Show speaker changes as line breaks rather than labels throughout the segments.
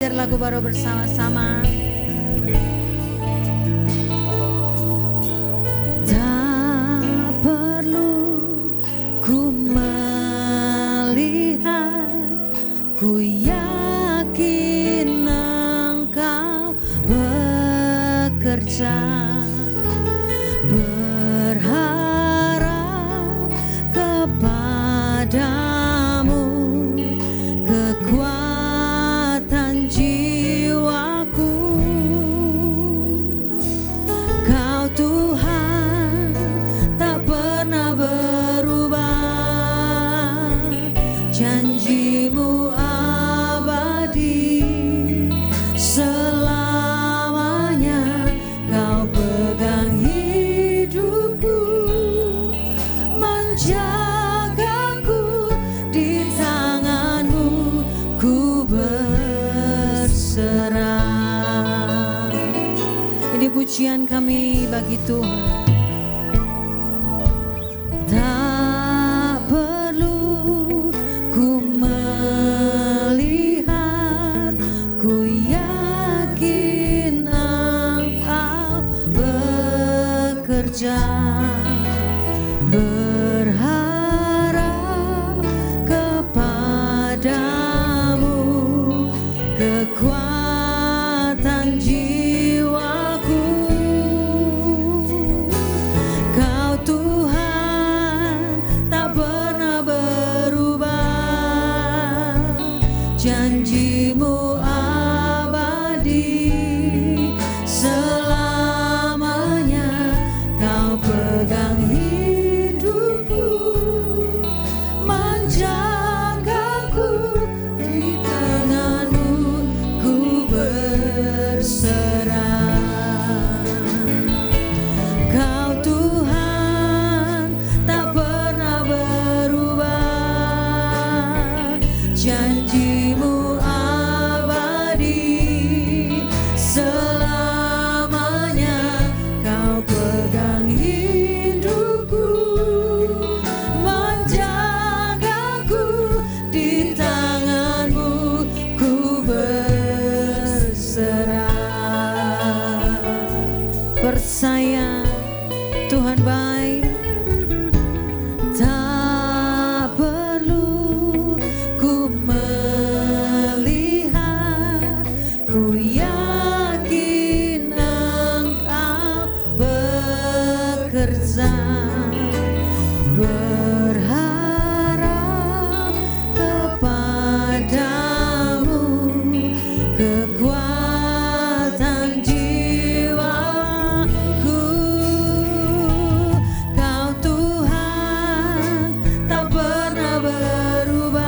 belajar lagu baru bersama-sama. Tak perlu ku melihat, ku yakin Engkau bekerja, berharap kepadamu kekuatan jiwaku. Kau Tuhan tak pernah berubah, janjimu abadi selamanya. Kau pegang hidupku, menjagaku di tanganmu, ku berserah. Ini pujian kami bagi Tuhan. Tak perlu ku melihat, ku yakin Engkau bekerja, berharap kepadamu kekuatan jiwaku. Kau Tuhan tak pernah berubah, janjimu abadi selamanya. Kau pegang hidupku, menjagaku di tanganmu, ku berserah. Kau Tuhan tak pernah berubah, janjimu abadi selamanya. Kau pegang hidupku, menjagaku di tanganmu, ku berserah. Percaya Tuhan baik. Tak perlu ku melihat, ku yakin Engkau bekerja, berharap kepadamu kekuatan jiwaku. Kau Tuhan tak pernah berubah,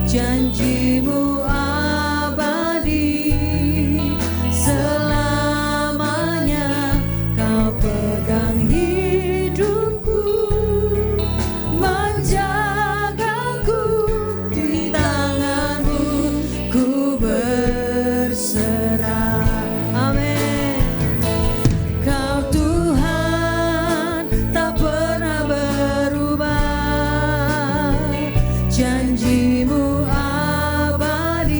janjimu abadi selamanya. Kau pegang hidupku, menjagaku di tanganmu, ku berserah. Amin. Kau Tuhan tak pernah berubah, janjimu abadi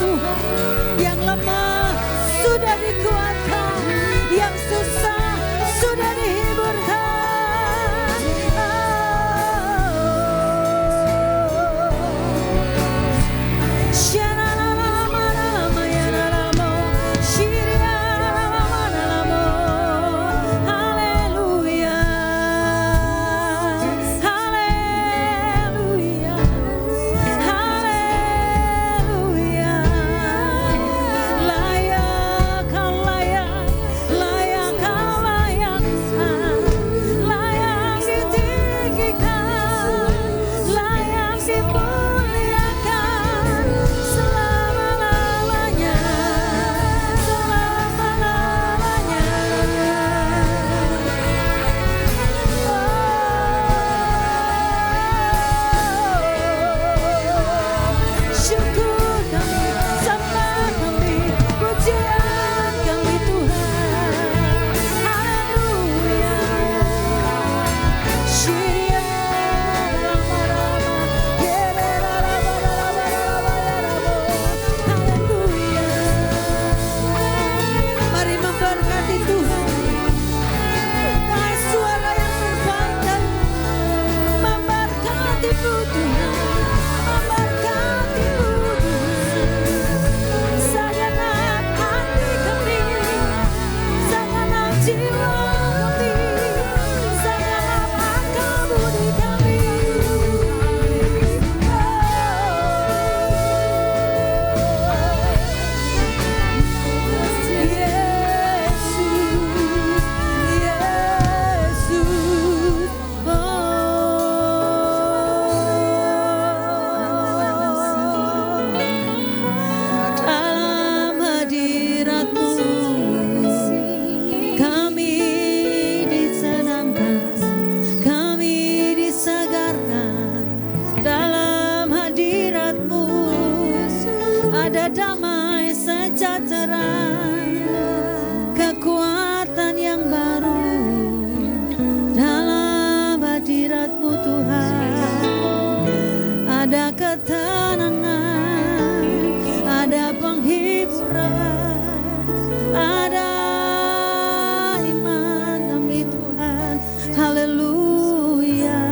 Tuhan. Yang lemah sudah dikuatkan, yang susah sudah dihiburkan. Ada damai sejahtera, kekuatan yang baru dalam hadirat-Mu Tuhan. Ada ketenangan, ada penghiburan, ada iman kami Tuhan. Haleluya.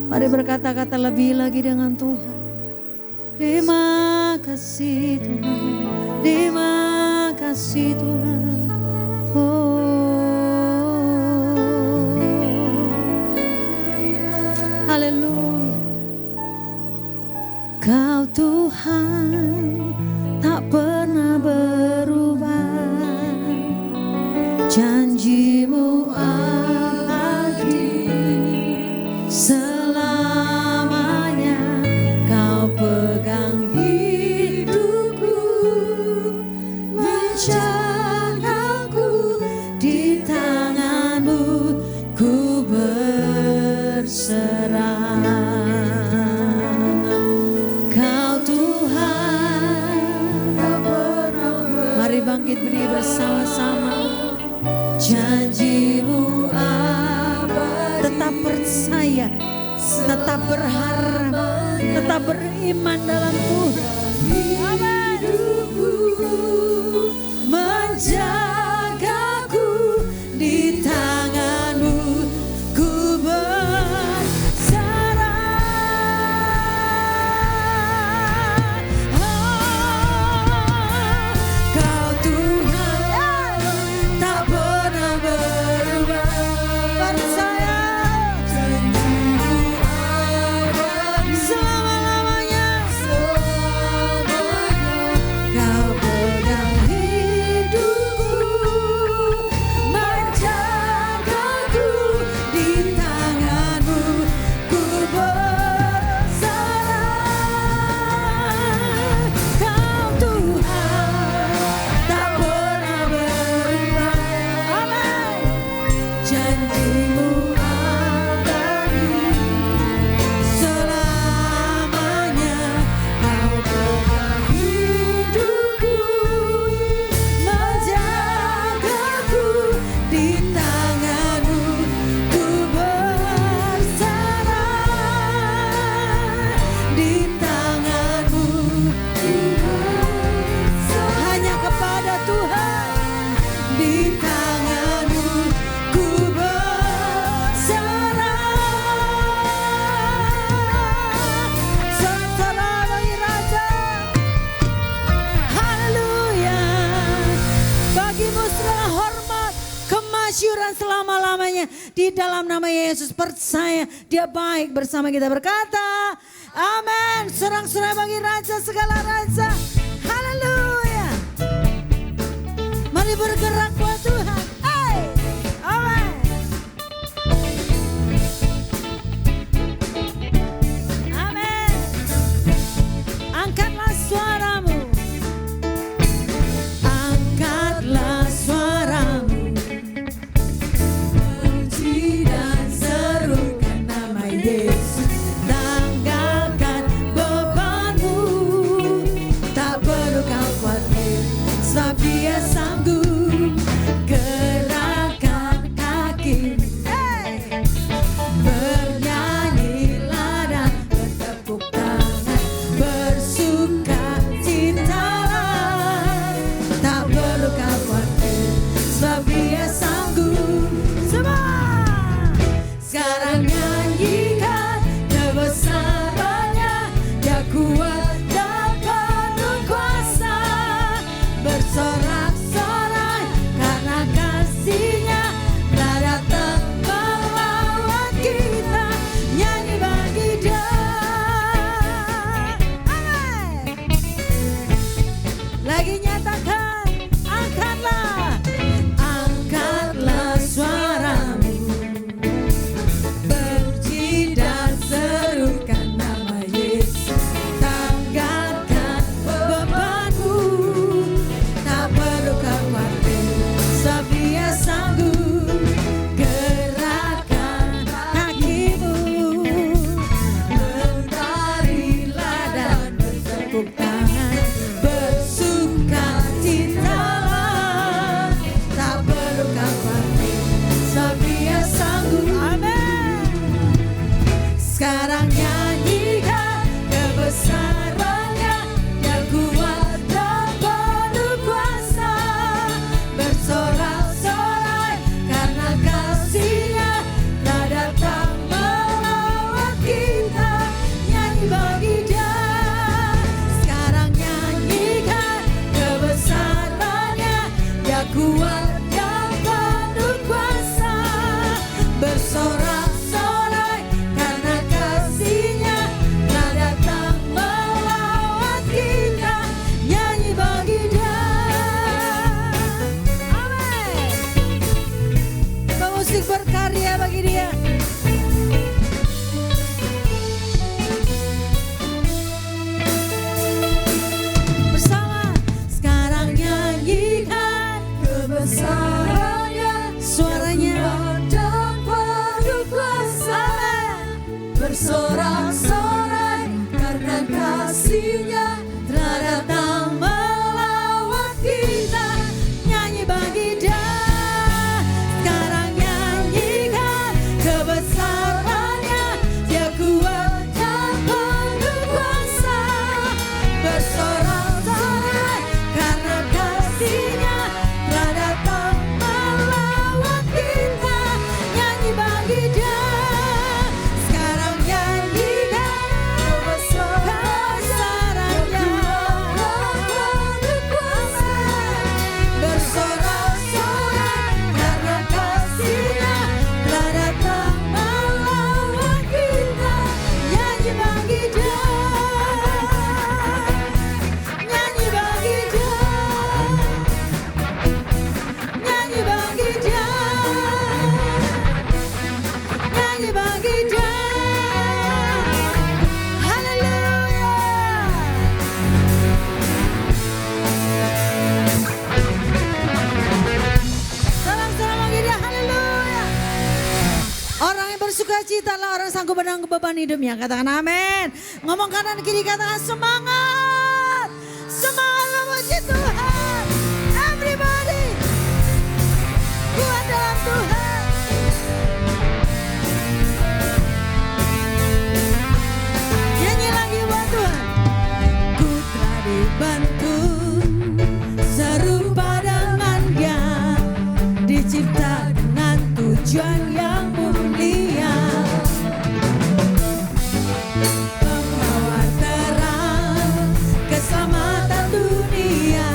Mari berkata-kata lebih lagi dengan Tuhan. Terima kasih Tuhan, terima kasih Tuhan. Haleluya. Kau Tuhan tak pernah berubah, janji-Mu abadi selamanya. Kau pegang hidupku, menjagaku di tangan-Mu, ku berserah. Kau Tuhan, mari bangkit berdiri bersama-sama. Janji-Mu abadi, tetap percaya, tetap berharap, tetap beriman dalam Tuhan. Hidupku, menjagaku di tangan-Mu, ku berserah. Kau Tuhan tak pernah berubah, percaya selama-lamanya. Kau pegang hidupku, di dalam nama Yesus. Percaya dia baik bersama kita, berkata amin. Sorak-sorai bagi Raja segala raja. Haleluya. Mari bergerak buat Tuhan. Hey, amin. Amin. Angkatlah suaramu. Angkatlah suaramu. Puji dan serukan nama Yesus. Tanggalkan bebanmu. Tak perlu kau khawatir, sebab Dia sanggup. Gerakkan kakimu. Hey! Bernyanyilah dan bertepuk tangan. Bersukacitalah. Tak perlu kau khawatir, sebab Dia sanggup. Semua sekarang nyanyikan kebesarannya. Dia kuat dan penuh kuasa. Bersorak-sorai karena kasih-Nya telah datang melawat kita. Nyanyi bagi Dia. Amin. Lagi nyatakan, angkatlah. Angkatlah suaramu. Puji dan serukan nama Yesus. Tanggalkan bebanmu. Tak perlu kau khawatir, sebab Dia sanggup. Gerakkan kakimu. Menarilah dan bertepuk tangan. Bersukacitalah. Tak perlu kau khawatir, sebab Dia sanggup. Amin. Sekarang nyanyikan kebesarannya. Dia kuat dan penuh kuasa. Bersorak-sorai karena kasih-Nya telah datang melawat kita. Nyanyi bagi Dia. Sekarang nyanyikan kebesarannya. Dia kuat dan penuh kuasa. Bersorak-sorai karena kasih-Nya telah datang melawat kita. Nyanyi bagi Dia. Amin. Pemusik berkarya bagi Dia. Bersama sekarang nyanyikan kebesarannya. Suaranya dan penuh kuasa. Bersorak-sorai karena kasih-Nya telah datang melawat kita. Nyanyi bagi Dia. Sekarang nyanyikan kebesarannya. Dia kuat dan penuh kuasa. Bersorak-sorai karena kasih-Nya telah datang melawat kita. Nyanyi bagi Dia. Sekarang nyanyikan kebesarannya. Penuh kuasa. Bersorak-sorai karena kasih-Nya telah datang melawat kita. Nyanyi bagi Dia. Nyanyi bagi Dia. Nyanyi bagi Dia. Nyanyi bagi Dia. Haleluya. Salam-salam bagi Dia. Haleluya. Orang yang bersuka cita adalah orang sanggup menanggung beban hidupnya. Katakan amin. Ngomong kanan kiri, katakan semangat. Semangat memuji Tuhan. Everybody. Kuat dalam Tuhan. Nyanyi lagi buat Tuhan. Ku telah dibantu serupa dengan Dia. Dicipta dengan tujuan yang mulia. Membawa terang keselamatan dunia.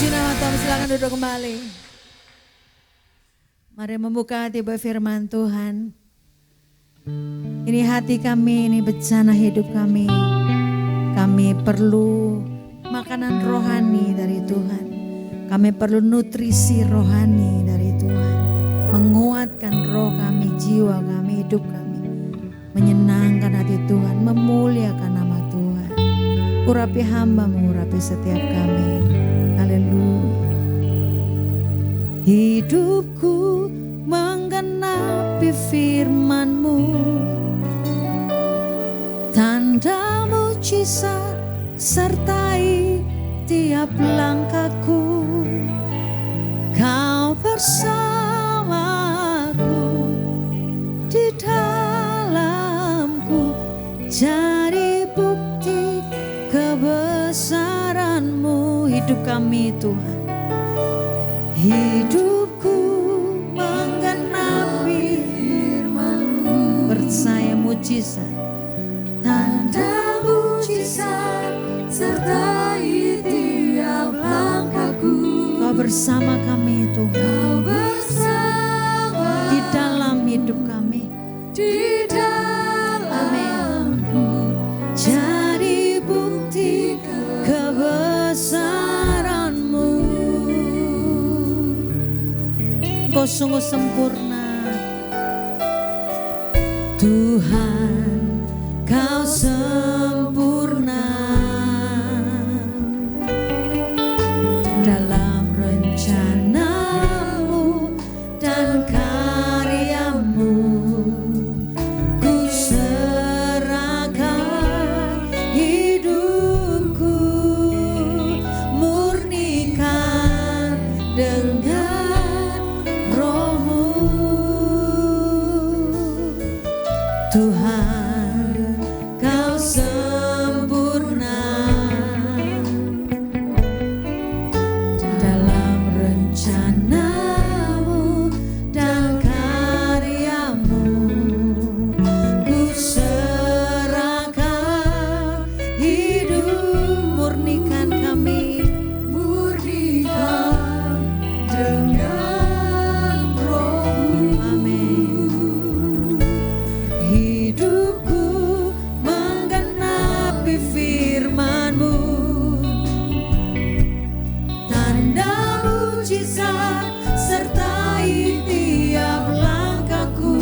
Puji nama Tuhan, silakan duduk kembali. Mari membuka hati buat firman Tuhan. Ini hati kami, ini bencana hidup kami. Kami perlu makanan rohani dari Tuhan. Kami perlu nutrisi rohani dari Tuhan. Menguatkan roh kami, jiwa kami, hidup kami. Menyenangkan hati Tuhan, memuliakan nama Tuhan. Urapi hamba, mengurapi setiap kami. Haleluya. Hidupku menggenapi firman-Mu, tanda mujizat sertai tiap langkahku. Kau bersamaku di dalamku, jadi bukti kebesaran-Mu. Hidup kami Tuhan, hidupku menggenapi firman-Mu, percaya mujizat, tanda mujizat sertai tiap langkahku. Kau bersama kami Tuhan, Kau bersama di dalam hidup kami, di dalamku, jadi bukti kebesaran-Mu. Kau sungguh sempurna Tuhan, Kau sempurna dalam rencana-Mu dan karya-Mu. Ku serahkan hidupku, murnikan dengan Roh-Mu. Tuhan, Kau sempurna dalam rencana-Mu dan karya-Mu. Ku serahkan hidup, murnikan kami, murnikan dengan Roh-Mu. Amin. Hidupku menggenapi firman-Mu, tanda mujizat sertai tiap langkahku.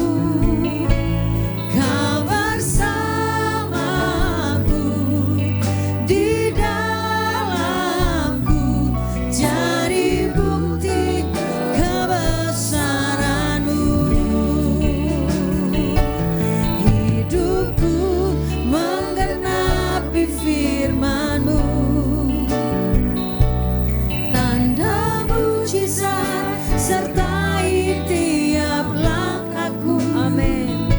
Kau bersamaku di dalamku, jadi bukti kebesaran-Mu. Hidupku menggenapi firman-Mu, tanda mujizat sertai tiap langkahku. Amin.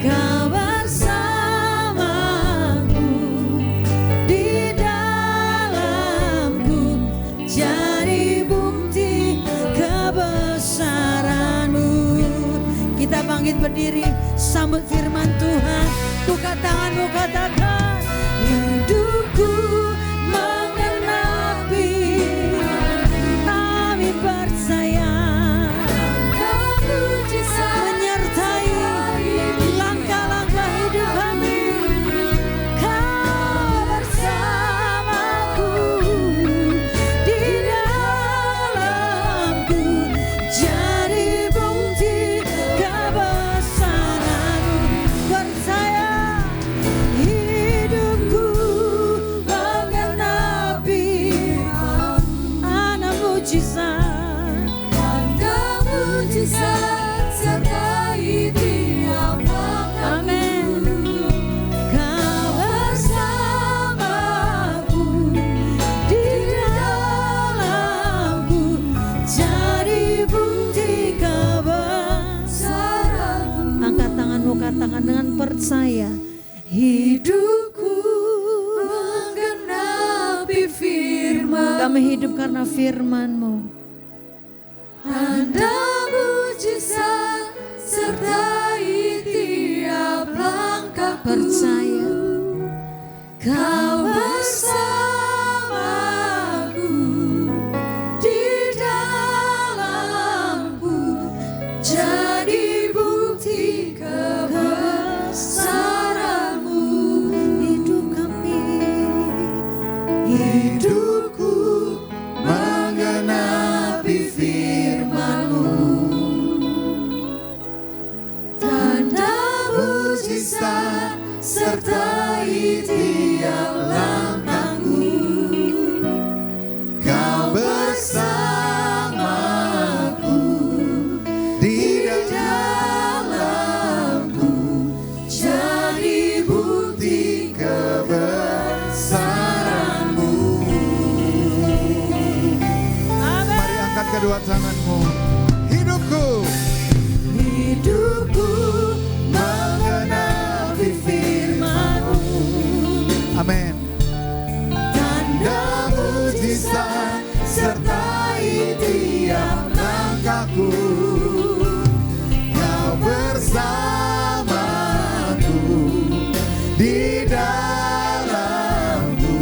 Kau bersamaku di dalamku, jadi bukti kebesaran-Mu. Kita bangkit berdiri, sambut firman Tuhan. Buka tanganmu, katakan, hidupku menggenapi, kami percaya menyertai langkah-langkah hidup kami. Kau bersamaku di dalamku, jadi bukti kebesaran-Mu. Percaya hidupku menggenapi anak mujizat, tanda mujizat sertai tiap langkahku. Amin. Kau bersamaku di dalamku, jadi bukti kebesaran-Mu. Angkat tanganmu, katakan dengan percaya, hidupku menggenapi firman. Kami hidup karena firman-Mu, tanda mujizat sertai tiap langkah. Percaya Kau bersamaku
kedua tanganmu. Hidupku
mengenapi firman-Mu.
Amin.
Tanda mujizat sertai tiap langkahku.
Kau bersamaku di dalamku,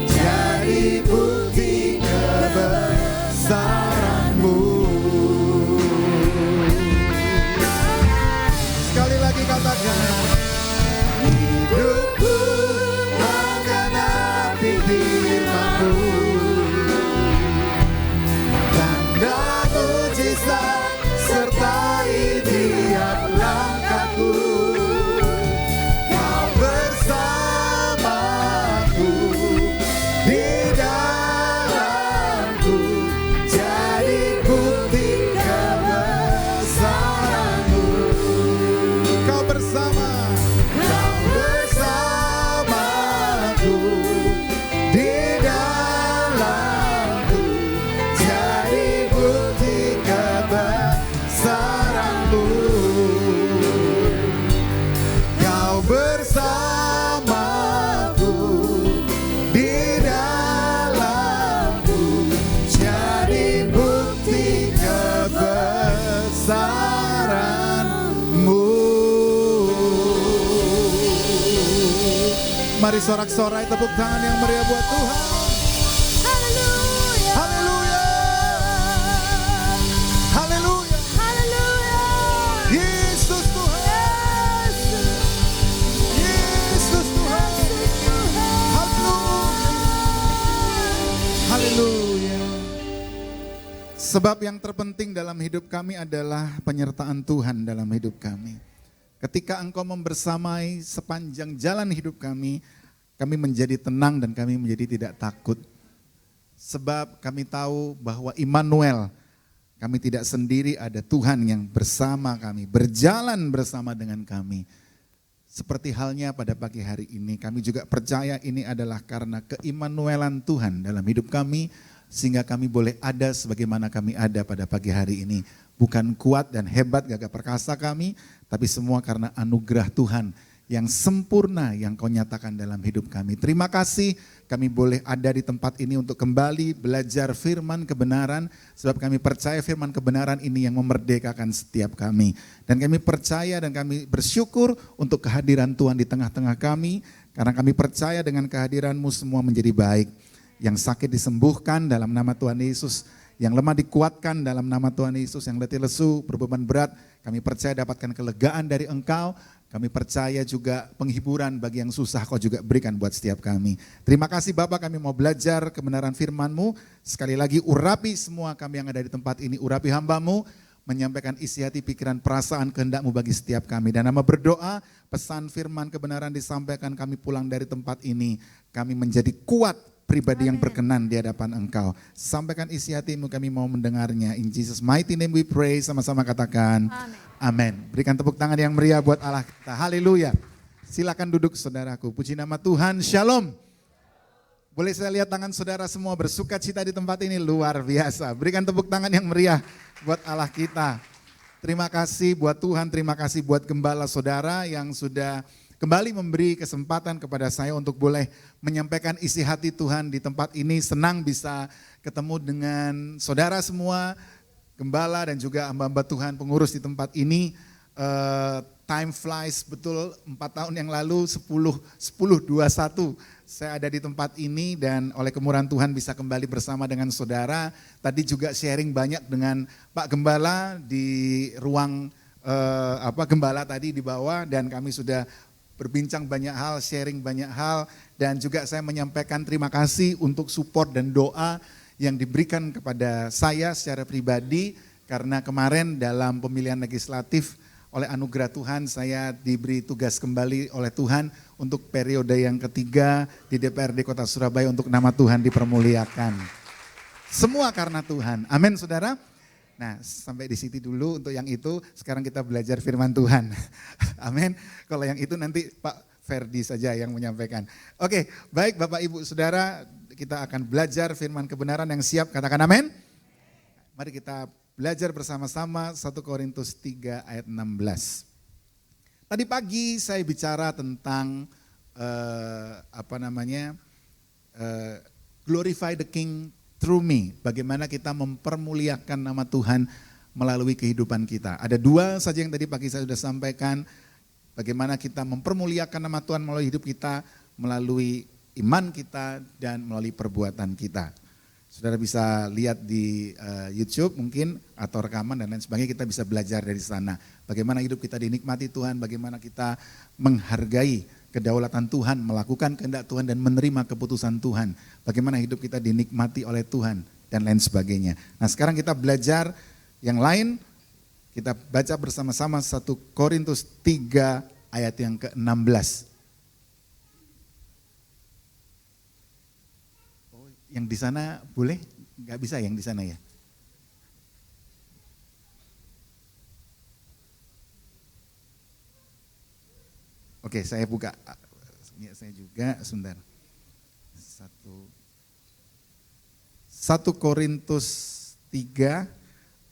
jadi bukti kebesaran-Mu. Sekali lagi katakan, hidupku mengenapi firman-Mu. Tanda mujizat sertai tiap langkahku. Kau bersamaku di dalamku, jadi bukti kebesaran-Mu. Kau bersamaku di dalamku, jadi bukti kebesaran-Mu. Kau bersamaku di dalamku, jadi bukti kebesaran-Mu. Mari sorak-sorai tepuk tangan yang meriah buat Tuhan.
Haleluya.
Haleluya. Haleluya.
Haleluya.
Yesus Tuhan. Yesus Tuhan. Haleluya. Haleluya. Sebab yang terpenting dalam hidup kami adalah penyertaan Tuhan dalam hidup kami. Ketika Engkau membersamai sepanjang jalan hidup kami menjadi tenang dan kami menjadi tidak takut. Sebab kami tahu bahwa Immanuel, kami tidak sendiri, ada Tuhan yang bersama kami, berjalan bersama dengan kami. Seperti halnya pada pagi hari ini, kami juga percaya ini adalah karena keimmanuelan Tuhan dalam hidup kami, sehingga kami boleh ada sebagaimana kami ada pada pagi hari ini. Bukan kuat dan hebat gagah perkasa kami, tapi semua karena anugerah Tuhan yang sempurna yang Kau nyatakan dalam hidup kami. Terima kasih kami boleh ada di tempat ini untuk kembali belajar firman kebenaran, sebab kami percaya firman kebenaran ini yang memerdekakan setiap kami. Dan kami percaya dan kami bersyukur untuk kehadiran Tuhan di tengah-tengah kami, karena kami percaya dengan kehadiran-Mu semua menjadi baik. Yang sakit disembuhkan dalam nama Tuhan Yesus, yang lemah dikuatkan dalam nama Tuhan Yesus, yang letih lesu, berbeban berat, kami percaya dapatkan kelegaan dari Engkau. Kami percaya juga penghiburan bagi yang susah Kau juga berikan buat setiap kami. Terima kasih Bapak, kami mau belajar kebenaran firman-Mu. Sekali lagi urapi semua kami yang ada di tempat ini, urapi hamba-Mu, menyampaikan isi hati, pikiran, perasaan, kehendak-Mu bagi setiap kami. Dan nama berdoa, pesan firman kebenaran disampaikan, kami pulang dari tempat ini, kami menjadi kuat, pribadi yang berkenan di hadapan Engkau. Sampaikan isi hati-Mu, kami mau mendengarnya. In Jesus mighty name we pray, sama-sama katakan amin. Berikan tepuk tangan yang meriah buat Allah kita. Haleluya. Silakan duduk saudaraku. Puji nama Tuhan. Shalom. Boleh saya lihat tangan saudara semua bersuka cita di tempat ini, luar biasa. Berikan tepuk tangan yang meriah buat Allah kita. Terima kasih buat Tuhan, terima kasih buat gembala saudara yang sudah kembali memberi kesempatan kepada saya untuk boleh menyampaikan isi hati Tuhan di tempat ini. Senang bisa ketemu dengan saudara semua, gembala dan juga hamba-hamba Tuhan pengurus di tempat ini. Time flies betul, 4 tahun yang lalu 10/21 saya ada di tempat ini, dan oleh kemurahan Tuhan bisa kembali bersama dengan saudara. Tadi juga sharing banyak dengan Pak Gembala di ruang Gembala tadi di bawah, dan kami sudah berbincang banyak hal, sharing banyak hal, dan juga saya menyampaikan terima kasih untuk support dan doa yang diberikan kepada saya secara pribadi, karena kemarin dalam pemilihan legislatif oleh anugerah Tuhan saya diberi tugas kembali oleh Tuhan untuk periode yang ketiga di DPRD Kota Surabaya untuk nama Tuhan dipermuliakan. Semua karena Tuhan, amin saudara. Nah, sampai di situ dulu untuk yang itu. Sekarang kita belajar firman Tuhan. Amin. Kalau yang itu nanti Pak Ferdi saja yang menyampaikan. Oke, baik Bapak Ibu Saudara, kita akan belajar firman kebenaran. Yang siap katakan amin. Mari kita belajar bersama-sama 1 Korintus 3 ayat 16. Tadi pagi saya bicara tentang glorify the King through me. Bagaimana kita mempermuliakan nama Tuhan melalui kehidupan kita. Ada dua saja yang tadi pagi saya sudah sampaikan. Bagaimana kita mempermuliakan nama Tuhan melalui hidup kita, melalui iman kita, dan melalui perbuatan kita. Saudara bisa lihat di YouTube mungkin atau rekaman dan lain sebagainya, kita bisa belajar dari sana. Bagaimana hidup kita dinikmati Tuhan, bagaimana kita menghargai kedaulatan Tuhan, melakukan kehendak Tuhan dan menerima keputusan Tuhan. Bagaimana hidup kita dinikmati oleh Tuhan dan lain sebagainya. Nah sekarang kita belajar yang lain, kita baca bersama-sama 1 Korintus 3 ayat yang ke-16. Yang di sana boleh? Nggak bisa yang di sana ya? Oke, saya buka. Saya juga, sebentar. 1 Korintus 3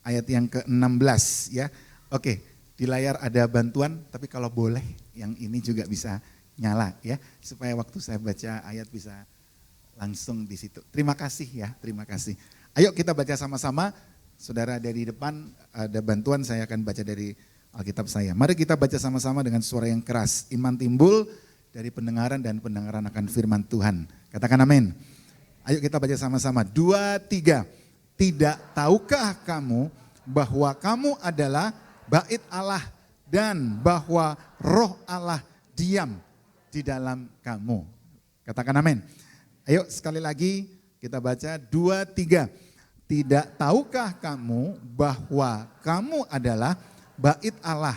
ayat yang ke-16 ya. Oke, di layar ada bantuan, tapi kalau boleh yang ini juga bisa nyala ya. Supaya waktu saya baca ayat bisa langsung di situ. Terima kasih ya, terima kasih. Ayo kita baca sama-sama. Saudara dari depan ada bantuan, saya akan baca dari Alkitab saya. Mari kita baca sama-sama dengan suara yang keras. Iman timbul dari pendengaran dan pendengaran akan firman Tuhan. Katakan amin. Ayo kita baca sama-sama. 2, 3. Tidak tahukah kamu bahwa kamu adalah bait Allah dan bahwa roh Allah diam di dalam kamu. Katakan amin. Ayo sekali lagi kita baca 2, 3. Tidak tahukah kamu bahwa kamu adalah bait Allah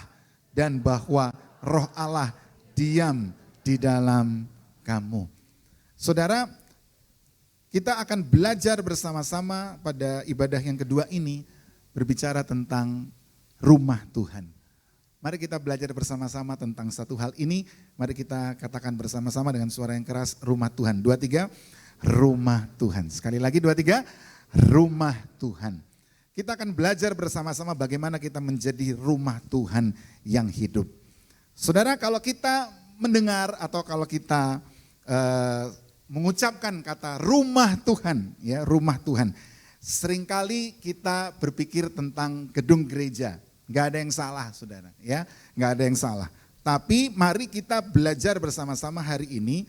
dan bahwa roh Allah diam di dalam kamu. Saudara, kita akan belajar bersama-sama pada ibadah yang kedua ini berbicara tentang rumah Tuhan. Mari kita belajar bersama-sama tentang satu hal ini. Mari kita katakan bersama-sama dengan suara yang keras, rumah Tuhan. 2, 3, rumah Tuhan. Sekali lagi 2, 3, rumah Tuhan. Kita akan belajar bersama-sama bagaimana kita menjadi rumah Tuhan yang hidup. Saudara, kalau kita mendengar atau kalau kita mengucapkan kata rumah Tuhan, ya rumah Tuhan. Seringkali kita berpikir tentang gedung gereja. Nggak ada yang salah saudara, ya nggak ada yang salah. Tapi mari kita belajar bersama-sama hari ini,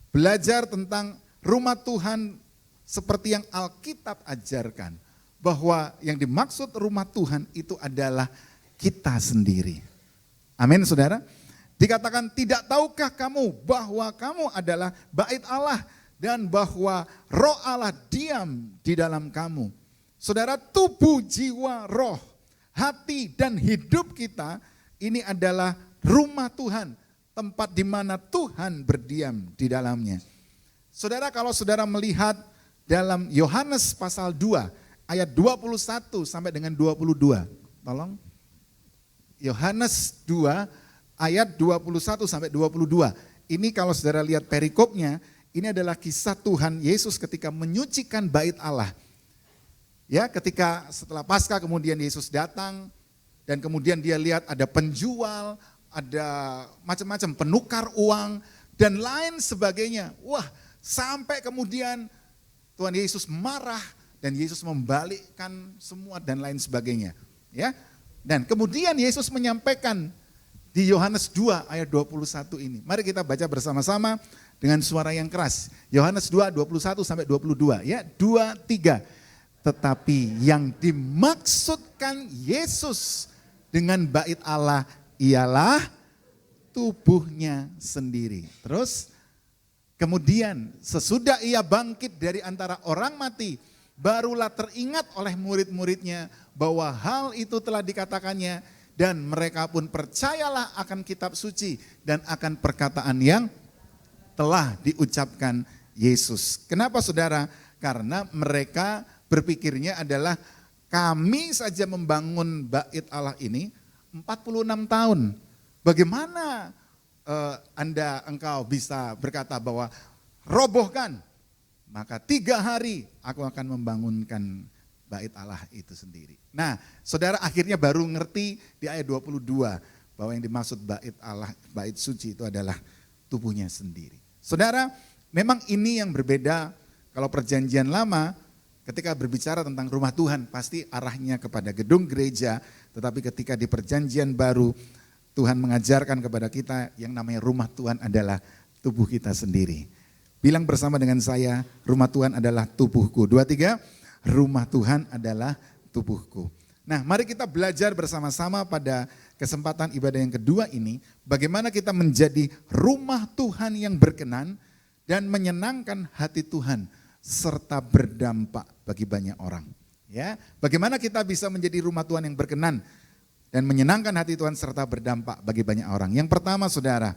belajar tentang rumah Tuhan seperti yang Alkitab ajarkan. Bahwa yang dimaksud rumah Tuhan itu adalah kita sendiri. Amin saudara. Dikatakan tidak tahukah kamu bahwa kamu adalah bait Allah dan bahwa roh Allah diam di dalam kamu. Saudara, tubuh, jiwa, roh, hati dan hidup kita ini adalah rumah Tuhan, tempat di mana Tuhan berdiam di dalamnya. Saudara, kalau saudara melihat dalam Yohanes pasal 2 ayat 21 sampai dengan 22. Tolong. Yohanes 2 ayat 21 sampai 22. Ini kalau saudara lihat perikopnya, ini adalah kisah Tuhan Yesus ketika menyucikan bait Allah. Ya, ketika setelah Paskah kemudian Yesus datang dan kemudian dia lihat ada penjual, ada macam-macam penukar uang dan lain sebagainya. Wah, sampai kemudian Tuhan Yesus marah dan Yesus membalikkan semua dan lain sebagainya. Ya. Dan kemudian Yesus menyampaikan di Yohanes 2 ayat 21 ini. Mari kita baca bersama-sama dengan suara yang keras. Yohanes 2 21 sampai 22 ya. 2, 3. Tetapi yang dimaksudkan Yesus dengan bait Allah ialah tubuhnya sendiri. Terus kemudian sesudah ia bangkit dari antara orang mati, barulah teringat oleh murid-muridnya bahwa hal itu telah dikatakannya dan mereka pun percayalah akan kitab suci dan akan perkataan yang telah diucapkan Yesus. Kenapa saudara? Karena mereka berpikirnya adalah kami saja membangun bait Allah ini 46 tahun. Bagaimana engkau bisa berkata bahwa robohkan, maka 3 hari aku akan membangunkan bait Allah itu sendiri. Nah, saudara akhirnya baru ngerti di ayat 22 bahwa yang dimaksud bait Allah, bait suci itu adalah tubuhnya sendiri. Saudara, memang ini yang berbeda. Kalau perjanjian lama ketika berbicara tentang rumah Tuhan pasti arahnya kepada gedung gereja, tetapi ketika di perjanjian baru Tuhan mengajarkan kepada kita yang namanya rumah Tuhan adalah tubuh kita sendiri. Bilang bersama dengan saya, rumah Tuhan adalah tubuhku. 2, 3, rumah Tuhan adalah tubuhku. Nah, mari kita belajar bersama-sama pada kesempatan ibadah yang kedua ini, bagaimana kita menjadi rumah Tuhan yang berkenan dan menyenangkan hati Tuhan, serta berdampak bagi banyak orang. Ya, bagaimana kita bisa menjadi rumah Tuhan yang berkenan dan menyenangkan hati Tuhan serta berdampak bagi banyak orang. Yang pertama, saudara,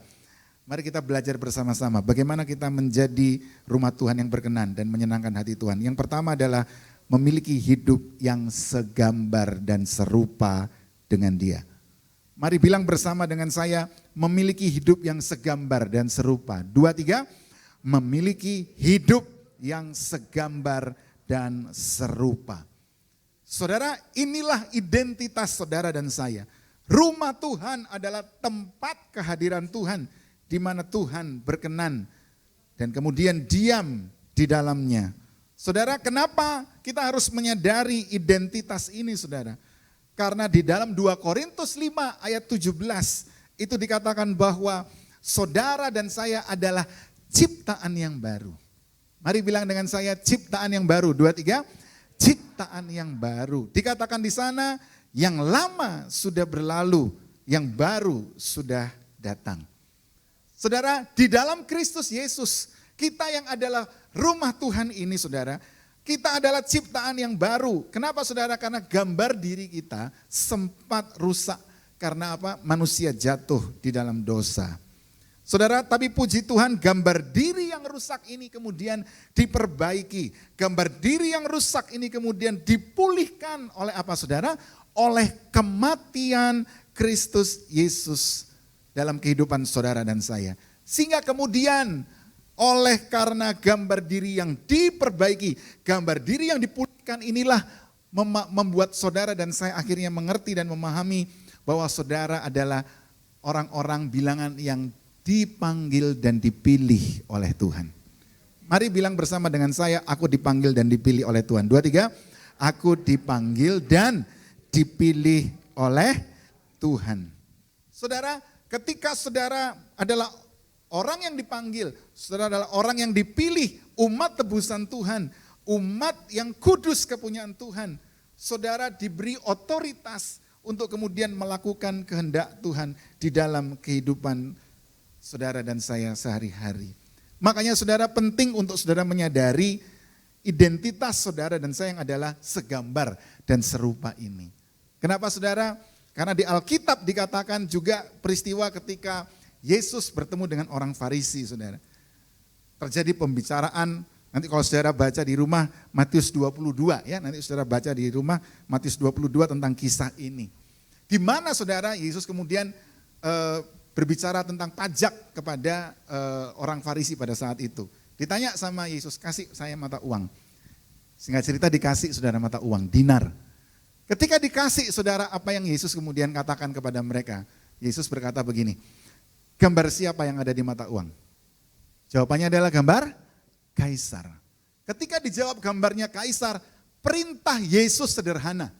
mari kita belajar bersama-sama bagaimana kita menjadi rumah Tuhan yang berkenan dan menyenangkan hati Tuhan. Yang pertama adalah memiliki hidup yang segambar dan serupa dengan Dia. Mari bilang bersama dengan saya, memiliki hidup yang segambar dan serupa. 2, 3, memiliki hidup yang segambar dan serupa. Saudara, inilah identitas saudara dan saya. Rumah Tuhan adalah tempat kehadiran Tuhan, di mana Tuhan berkenan dan kemudian diam di dalamnya. Saudara, kenapa kita harus menyadari identitas ini, saudara? Karena di dalam 2 Korintus 5 ayat 17 itu dikatakan bahwa saudara dan saya adalah ciptaan yang baru. Mari bilang dengan saya, ciptaan yang baru. 2, 3, ciptaan yang baru. Dikatakan di sana, yang lama sudah berlalu, yang baru sudah datang. Saudara, di dalam Kristus Yesus, kita yang adalah rumah Tuhan ini, saudara, kita adalah ciptaan yang baru. Kenapa, saudara? Karena gambar diri kita sempat rusak. Karena apa? Manusia jatuh di dalam dosa. Saudara, tapi puji Tuhan, gambar diri yang rusak ini kemudian diperbaiki. Gambar diri yang rusak ini kemudian dipulihkan oleh apa, saudara? Oleh kematian Kristus Yesus dalam kehidupan saudara dan saya. Sehingga kemudian oleh karena gambar diri yang diperbaiki, gambar diri yang dipulihkan inilah membuat saudara dan saya akhirnya mengerti dan memahami bahwa saudara adalah orang-orang bilangan yang dipanggil dan dipilih oleh Tuhan. Mari bilang bersama dengan saya, aku dipanggil dan dipilih oleh Tuhan. 2, 3, aku dipanggil dan dipilih oleh Tuhan. Saudara, ketika saudara adalah orang yang dipanggil, saudara adalah orang yang dipilih, umat tebusan Tuhan, umat yang kudus kepunyaan Tuhan, saudara diberi otoritas untuk kemudian melakukan kehendak Tuhan di dalam kehidupan saudara dan saya sehari-hari. Makanya saudara, penting untuk saudara menyadari identitas saudara dan saya yang adalah segambar dan serupa ini. Kenapa, saudara? Karena di Alkitab dikatakan juga peristiwa ketika Yesus bertemu dengan orang Farisi, saudara. Terjadi pembicaraan, nanti kalau saudara baca di rumah Matius 22 ya, nanti saudara baca di rumah Matius 22 tentang kisah ini. Di mana, saudara, Yesus kemudian berbicara tentang pajak kepada orang Farisi pada saat itu. Ditanya sama Yesus, kasih saya mata uang. Singkat cerita dikasih, saudara, mata uang, dinar. Ketika dikasih, saudara, apa yang Yesus kemudian katakan kepada mereka? Yesus berkata begini, gambar siapa yang ada di mata uang? Jawabannya adalah gambar Kaisar. Ketika dijawab gambarnya Kaisar, perintah Yesus sederhana.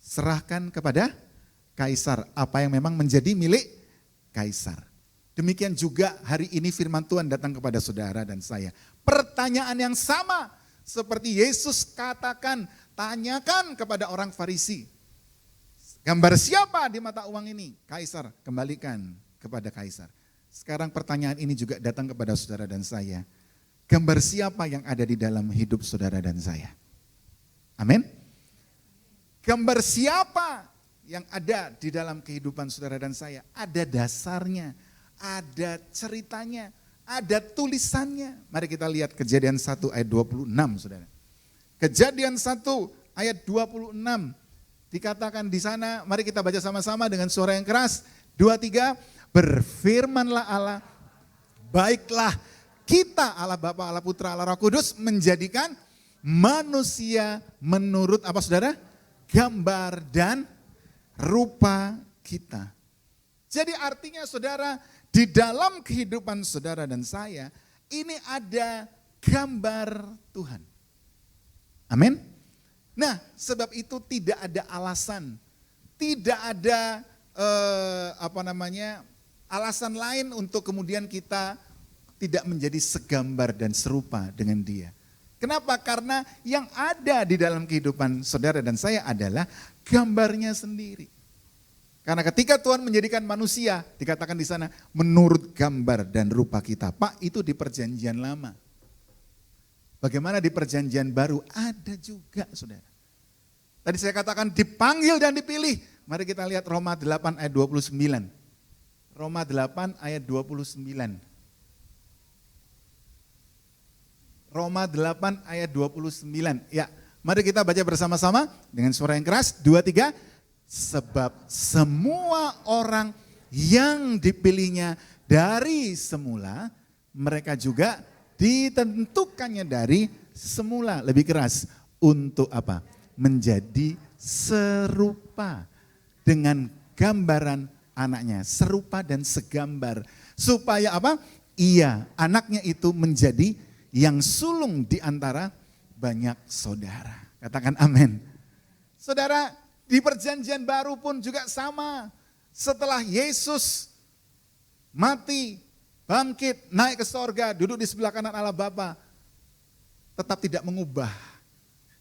Serahkan kepada Kaisar apa yang memang menjadi milik Kaisar. Demikian juga hari ini firman Tuhan datang kepada saudara dan saya. Pertanyaan yang sama seperti Yesus katakan, tanyakan kepada orang Farisi. Gambar siapa di mata uang ini? Kaisar, kembalikan kepada Kaisar. Sekarang pertanyaan ini juga datang kepada saudara dan saya. Gambar siapa yang ada di dalam hidup saudara dan saya? Amin. Gambar siapa yang ada di dalam kehidupan saudara dan saya? Ada dasarnya, ada ceritanya, ada tulisannya. Mari kita lihat Kejadian 1 ayat 26, saudara. Kejadian 1 ayat 26 dikatakan di sana, mari kita baca sama-sama dengan suara yang keras. 2, 3, berfirmanlah Allah, baiklah kita Allah Bapa, Allah Putra, Allah Roh Kudus menjadikan manusia menurut apa saudara? Gambar dan rupa kita. Jadi artinya saudara, di dalam kehidupan saudara dan saya, ini ada gambar Tuhan. Amin. Nah, sebab itu tidak ada alasan, tidak ada alasan lain untuk kemudian kita tidak menjadi segambar dan serupa dengan Dia. Kenapa? Karena yang ada di dalam kehidupan saudara dan saya adalah gambarnya sendiri. Karena ketika Tuhan menjadikan manusia, dikatakan di sana menurut gambar dan rupa kita. Pak, itu di perjanjian lama. Bagaimana di perjanjian baru? Ada juga, saudara. Tadi saya katakan dipanggil dan dipilih. Mari kita lihat Roma 8 ayat 29. Roma 8 ayat 29. Roma 8 ayat 29. Ya, mari kita baca bersama-sama dengan suara yang keras. 2, 3. Sebab semua orang yang dipilihnya dari semula, mereka juga ditentukannya dari semula. Lebih keras. Untuk apa? Menjadi serupa dengan gambaran anaknya. Serupa dan segambar. Supaya apa? Ia, anaknya itu menjadi yang sulung di antara banyak saudara. Katakan amin. Saudara, di perjanjian baru pun juga sama. Setelah Yesus mati, bangkit, naik ke sorga, duduk di sebelah kanan Allah Bapa, tetap tidak mengubah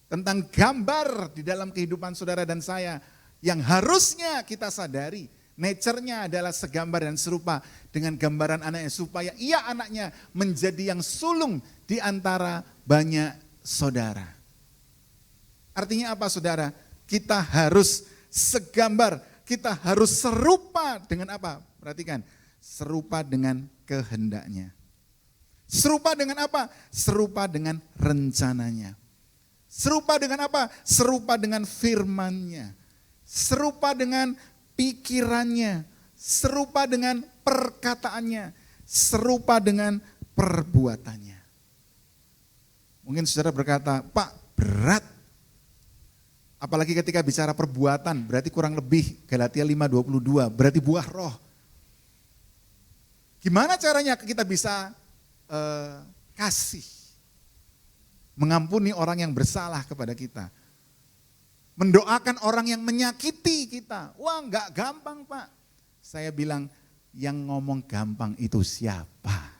tentang gambar di dalam kehidupan saudara dan saya yang harusnya kita sadari. Nature-nya adalah segambar dan serupa dengan gambaran anaknya supaya ia anaknya menjadi yang sulung di antara banyak saudara. Artinya apa saudara? Kita harus segambar, kita harus serupa dengan apa? Perhatikan, serupa dengan kehendaknya. Serupa dengan apa? Serupa dengan rencananya. Serupa dengan apa? Serupa dengan firman-Nya. Serupa dengan pikirannya, serupa dengan perkataannya, serupa dengan perbuatannya. Mungkin saudara berkata, Pak, berat. Apalagi ketika bicara perbuatan, berarti kurang lebih Galatia 5:22, berarti buah roh. Gimana caranya kita bisa kasih, mengampuni orang yang bersalah kepada kita? Mendoakan orang yang menyakiti kita. Wah, enggak gampang, Pak. Saya bilang, yang ngomong gampang itu siapa?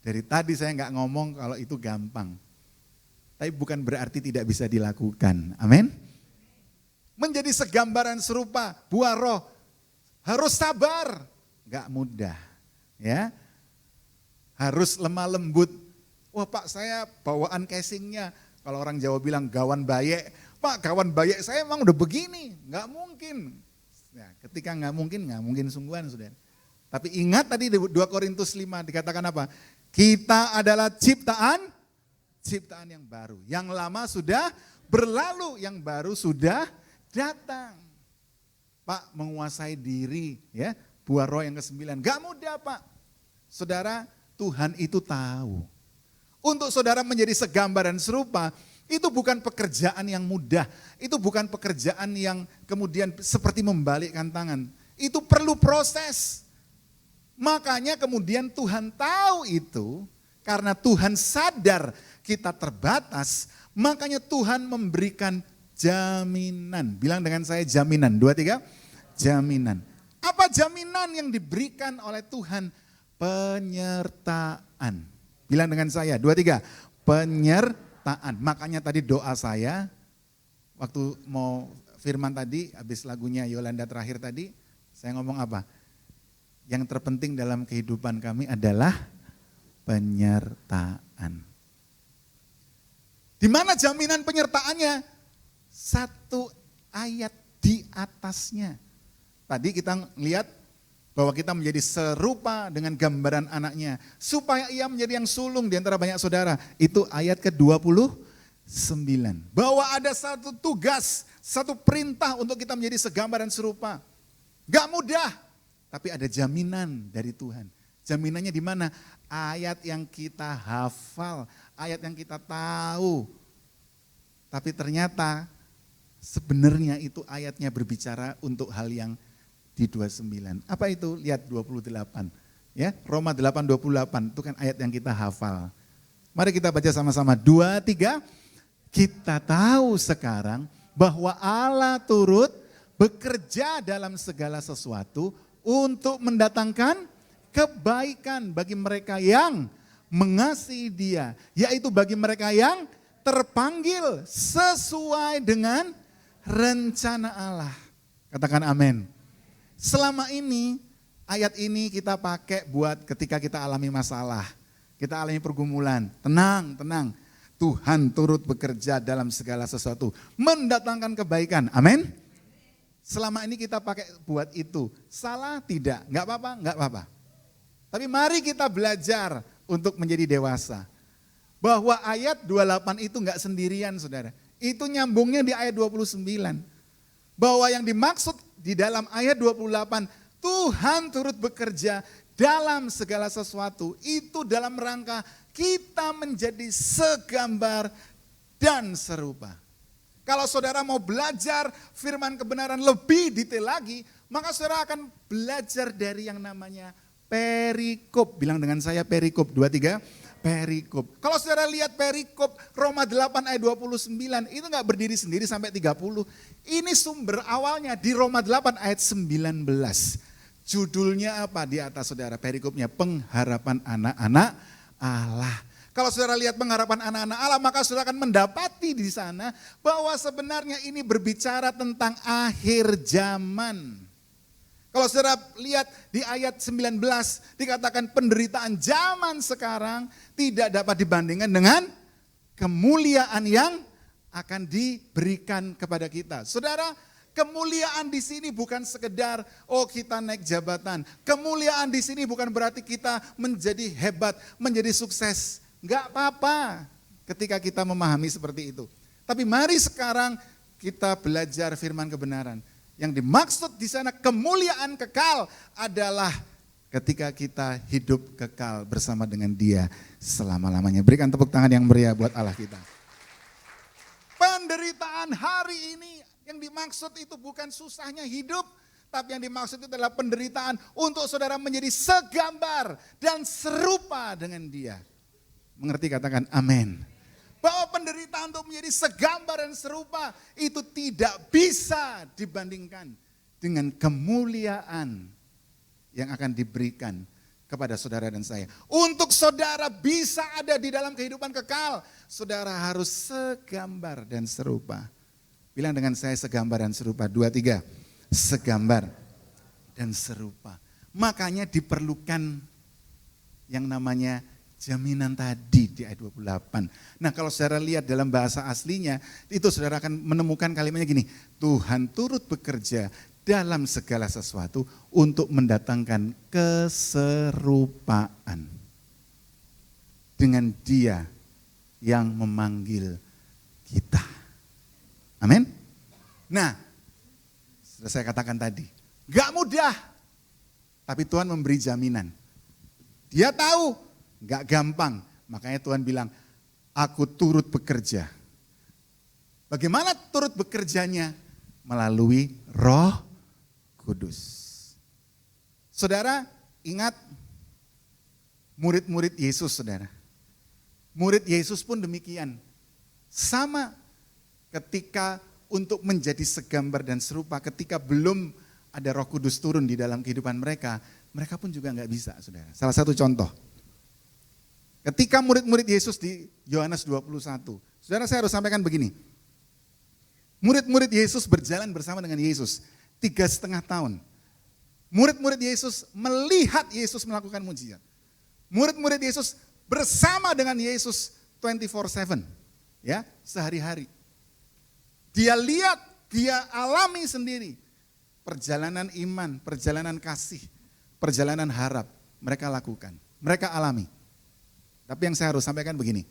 Dari tadi saya enggak ngomong kalau itu gampang. Tapi bukan berarti tidak bisa dilakukan. Amin. Menjadi segambaran serupa, buah roh. Harus sabar. Enggak mudah. Ya. Harus lemah lembut. Wah, Pak, saya bawaan casingnya. Kalau orang Jawa bilang gawan bayek, Pak, gawan bayek saya emang udah begini, nggak mungkin. Ya, ketika nggak mungkin sungguhan, saudara. Tapi ingat tadi di 2 Korintus 5 dikatakan apa? Kita adalah ciptaan yang baru. Yang lama sudah berlalu, yang baru sudah datang. Pak, menguasai diri, ya, buah roh yang ke-9. Nggak mudah, Pak. Saudara, Tuhan itu tahu. Untuk saudara menjadi segambar dan serupa, itu bukan pekerjaan yang mudah. Itu bukan pekerjaan yang kemudian seperti membalikkan tangan. Itu perlu proses. Makanya kemudian Tuhan tahu itu, karena Tuhan sadar kita terbatas, makanya Tuhan memberikan jaminan. Bilang dengan saya jaminan, 2, 3, jaminan. Apa jaminan yang diberikan oleh Tuhan? Penyertaan. Bilang dengan saya, 2, 3, penyertaan. Makanya tadi doa saya, waktu mau firman tadi, habis lagunya Yolanda terakhir tadi, saya ngomong apa? Yang terpenting dalam kehidupan kami adalah penyertaan. Di mana jaminan penyertaannya? 1 ayat di atasnya. Tadi kita lihat bahwa kita menjadi serupa dengan gambaran anaknya. Supaya ia menjadi yang sulung di antara banyak saudara. Itu ayat ke-29. Bahwa ada satu tugas, satu perintah untuk kita menjadi segambar dan serupa. Gak mudah, tapi ada jaminan dari Tuhan. Jaminannya di mana? Ayat yang kita hafal, ayat yang kita tahu. Tapi ternyata sebenarnya itu ayatnya berbicara untuk hal yang di 29. Apa itu? Lihat 28. Ya, Roma 8:28 itu kan ayat yang kita hafal. Mari kita baca sama-sama. 2, 3. Kita tahu sekarang bahwa Allah turut bekerja dalam segala sesuatu untuk mendatangkan kebaikan bagi mereka yang mengasihi Dia, yaitu bagi mereka yang terpanggil sesuai dengan rencana Allah. Katakan amin. Selama ini ayat ini kita pakai buat ketika kita alami masalah, kita alami pergumulan. Tenang. Tuhan turut bekerja dalam segala sesuatu, mendatangkan kebaikan. Amin. Selama ini kita pakai buat itu. Salah tidak? Enggak apa-apa. Tapi mari kita belajar untuk menjadi dewasa. Bahwa ayat 28 itu enggak sendirian, saudara. Itu nyambungnya di ayat 29. Bahwa yang dimaksud di dalam ayat 28, Tuhan turut bekerja dalam segala sesuatu. Itu dalam rangka kita menjadi segambar dan serupa. Kalau saudara mau belajar firman kebenaran lebih detail lagi, maka saudara akan belajar dari yang namanya perikop. Bilang dengan saya perikop. 2, 3. Perikop. Kalau saudara lihat perikop Roma 8 ayat 29, itu enggak berdiri sendiri sampai 30. Ini sumber awalnya di Roma 8 ayat 19. Judulnya apa di atas saudara? Perikopnya pengharapan anak-anak Allah. Kalau saudara lihat pengharapan anak-anak Allah, maka saudara akan mendapati di sana bahwa sebenarnya ini berbicara tentang akhir zaman. Kalau saudara lihat di ayat 19 dikatakan penderitaan zaman sekarang tidak dapat dibandingkan dengan kemuliaan yang akan diberikan kepada kita. Saudara, kemuliaan di sini bukan sekedar kita naik jabatan. Kemuliaan di sini bukan berarti kita menjadi hebat, menjadi sukses. Enggak apa-apa ketika kita memahami seperti itu. Tapi mari sekarang kita belajar firman kebenaran. Yang dimaksud di sana kemuliaan kekal adalah ketika kita hidup kekal bersama dengan Dia selama-lamanya. Berikan tepuk tangan yang meriah buat Allah kita. Penderitaan hari ini yang dimaksud itu bukan susahnya hidup, tapi yang dimaksud itu adalah penderitaan untuk saudara menjadi segambar dan serupa dengan Dia. Mengerti? Katakan amin. Bahwa penderitaan untuk menjadi segambar dan serupa itu tidak bisa dibandingkan dengan kemuliaan yang akan diberikan kepada saudara dan saya. Untuk saudara bisa ada di dalam kehidupan kekal, saudara harus segambar dan serupa. Bilang dengan saya segambar dan serupa. 2, 3. Segambar dan serupa. Makanya diperlukan yang namanya jaminan tadi di ayat 28. Nah, kalau saudara lihat dalam bahasa aslinya, itu saudara akan menemukan kalimatnya gini, Tuhan turut bekerja dalam segala sesuatu untuk mendatangkan keserupaan dengan Dia yang memanggil kita. Amin. Nah, sudah saya katakan tadi, gak mudah, tapi Tuhan memberi jaminan. Dia tahu gak gampang, makanya Tuhan bilang, aku turut bekerja. Bagaimana turut bekerjanya? Melalui Roh Kudus. Saudara, ingat murid-murid Yesus, saudara. Murid Yesus pun demikian. Sama ketika untuk menjadi segambar dan serupa, ketika belum ada Roh Kudus turun di dalam kehidupan mereka, mereka pun juga gak bisa, saudara. Salah satu contoh. Ketika murid-murid Yesus di Yohanes 21, saudara saya harus sampaikan begini. Murid-murid Yesus berjalan bersama dengan Yesus 3,5 tahun. Murid-murid Yesus melihat Yesus melakukan mujizat. Murid-murid Yesus bersama dengan Yesus 24/7. Ya, sehari-hari. Dia lihat, dia alami sendiri. Perjalanan iman, perjalanan kasih, perjalanan harap. Mereka lakukan, mereka alami. Tapi yang saya harus sampaikan begini.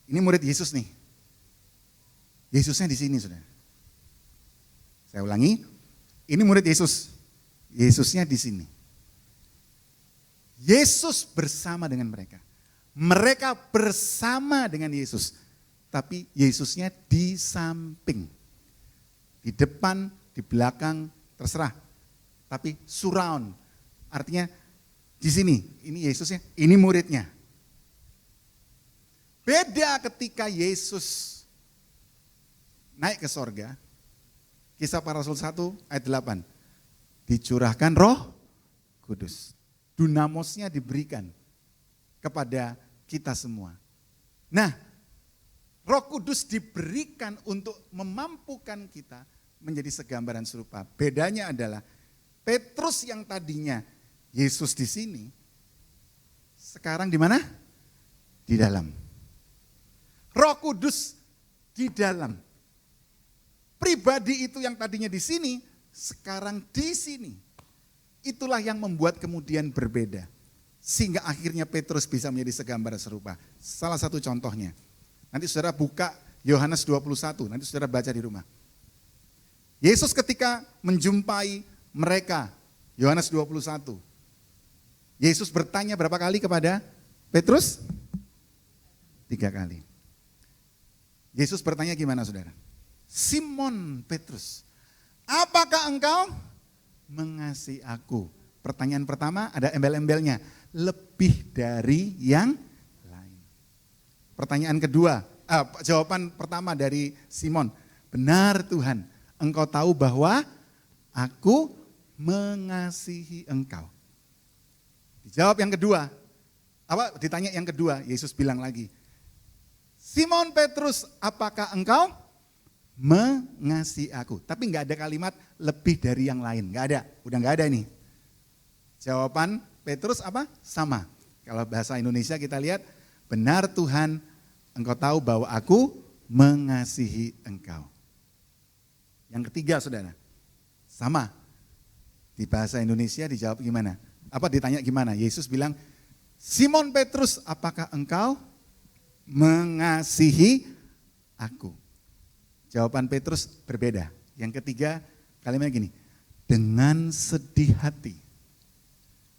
Ini murid Yesus nih. Yesusnya di sini, saudara. Saya ulangi. Ini murid Yesus. Yesusnya di sini. Yesus bersama dengan mereka. Mereka bersama dengan Yesus, tapi Yesusnya di samping. Di depan, di belakang, terserah. Tapi surround, artinya di sini, ini Yesusnya, ini muridnya. Beda ketika Yesus naik ke sorga, Kisah Para Rasul 1 ayat 8. Dicurahkan Roh Kudus. Dunamosnya diberikan kepada kita semua. Nah, Roh Kudus diberikan untuk memampukan kita menjadi segambaran serupa. Bedanya adalah Petrus yang tadinya Yesus di sini, sekarang di mana? Di dalam. Roh Kudus di dalam. Pribadi itu yang tadinya di sini, sekarang di sini. Itulah yang membuat kemudian berbeda. Sehingga akhirnya Petrus bisa menjadi segambaran serupa. Salah satu contohnya. Nanti saudara buka Yohanes 21, nanti saudara baca di rumah. Yesus ketika menjumpai mereka, Yohanes 21. Yesus bertanya berapa kali kepada Petrus? 3 kali. Yesus bertanya gimana saudara? Simon Petrus, apakah engkau mengasihi aku? Pertanyaan pertama ada embel-embelnya, lebih dari yang lain. Pertanyaan kedua, jawaban pertama dari Simon, benar Tuhan, engkau tahu bahwa aku mengasihi engkau. Dijawab yang kedua, ditanya yang kedua, Yesus bilang lagi, Simon Petrus, apakah engkau mengasihi aku? Tapi nggak ada kalimat lebih dari yang lain, nggak ada, udah nggak ada ini. Jawaban Petrus apa? Sama. Kalau bahasa Indonesia kita lihat, benar Tuhan, engkau tahu bahwa aku mengasihi engkau. Yang ketiga saudara, sama. Di bahasa Indonesia dijawab gimana? Ditanya gimana? Yesus bilang, Simon Petrus, apakah engkau mengasihi aku? Jawaban Petrus berbeda. Yang ketiga kalimatnya gini, dengan sedih hati.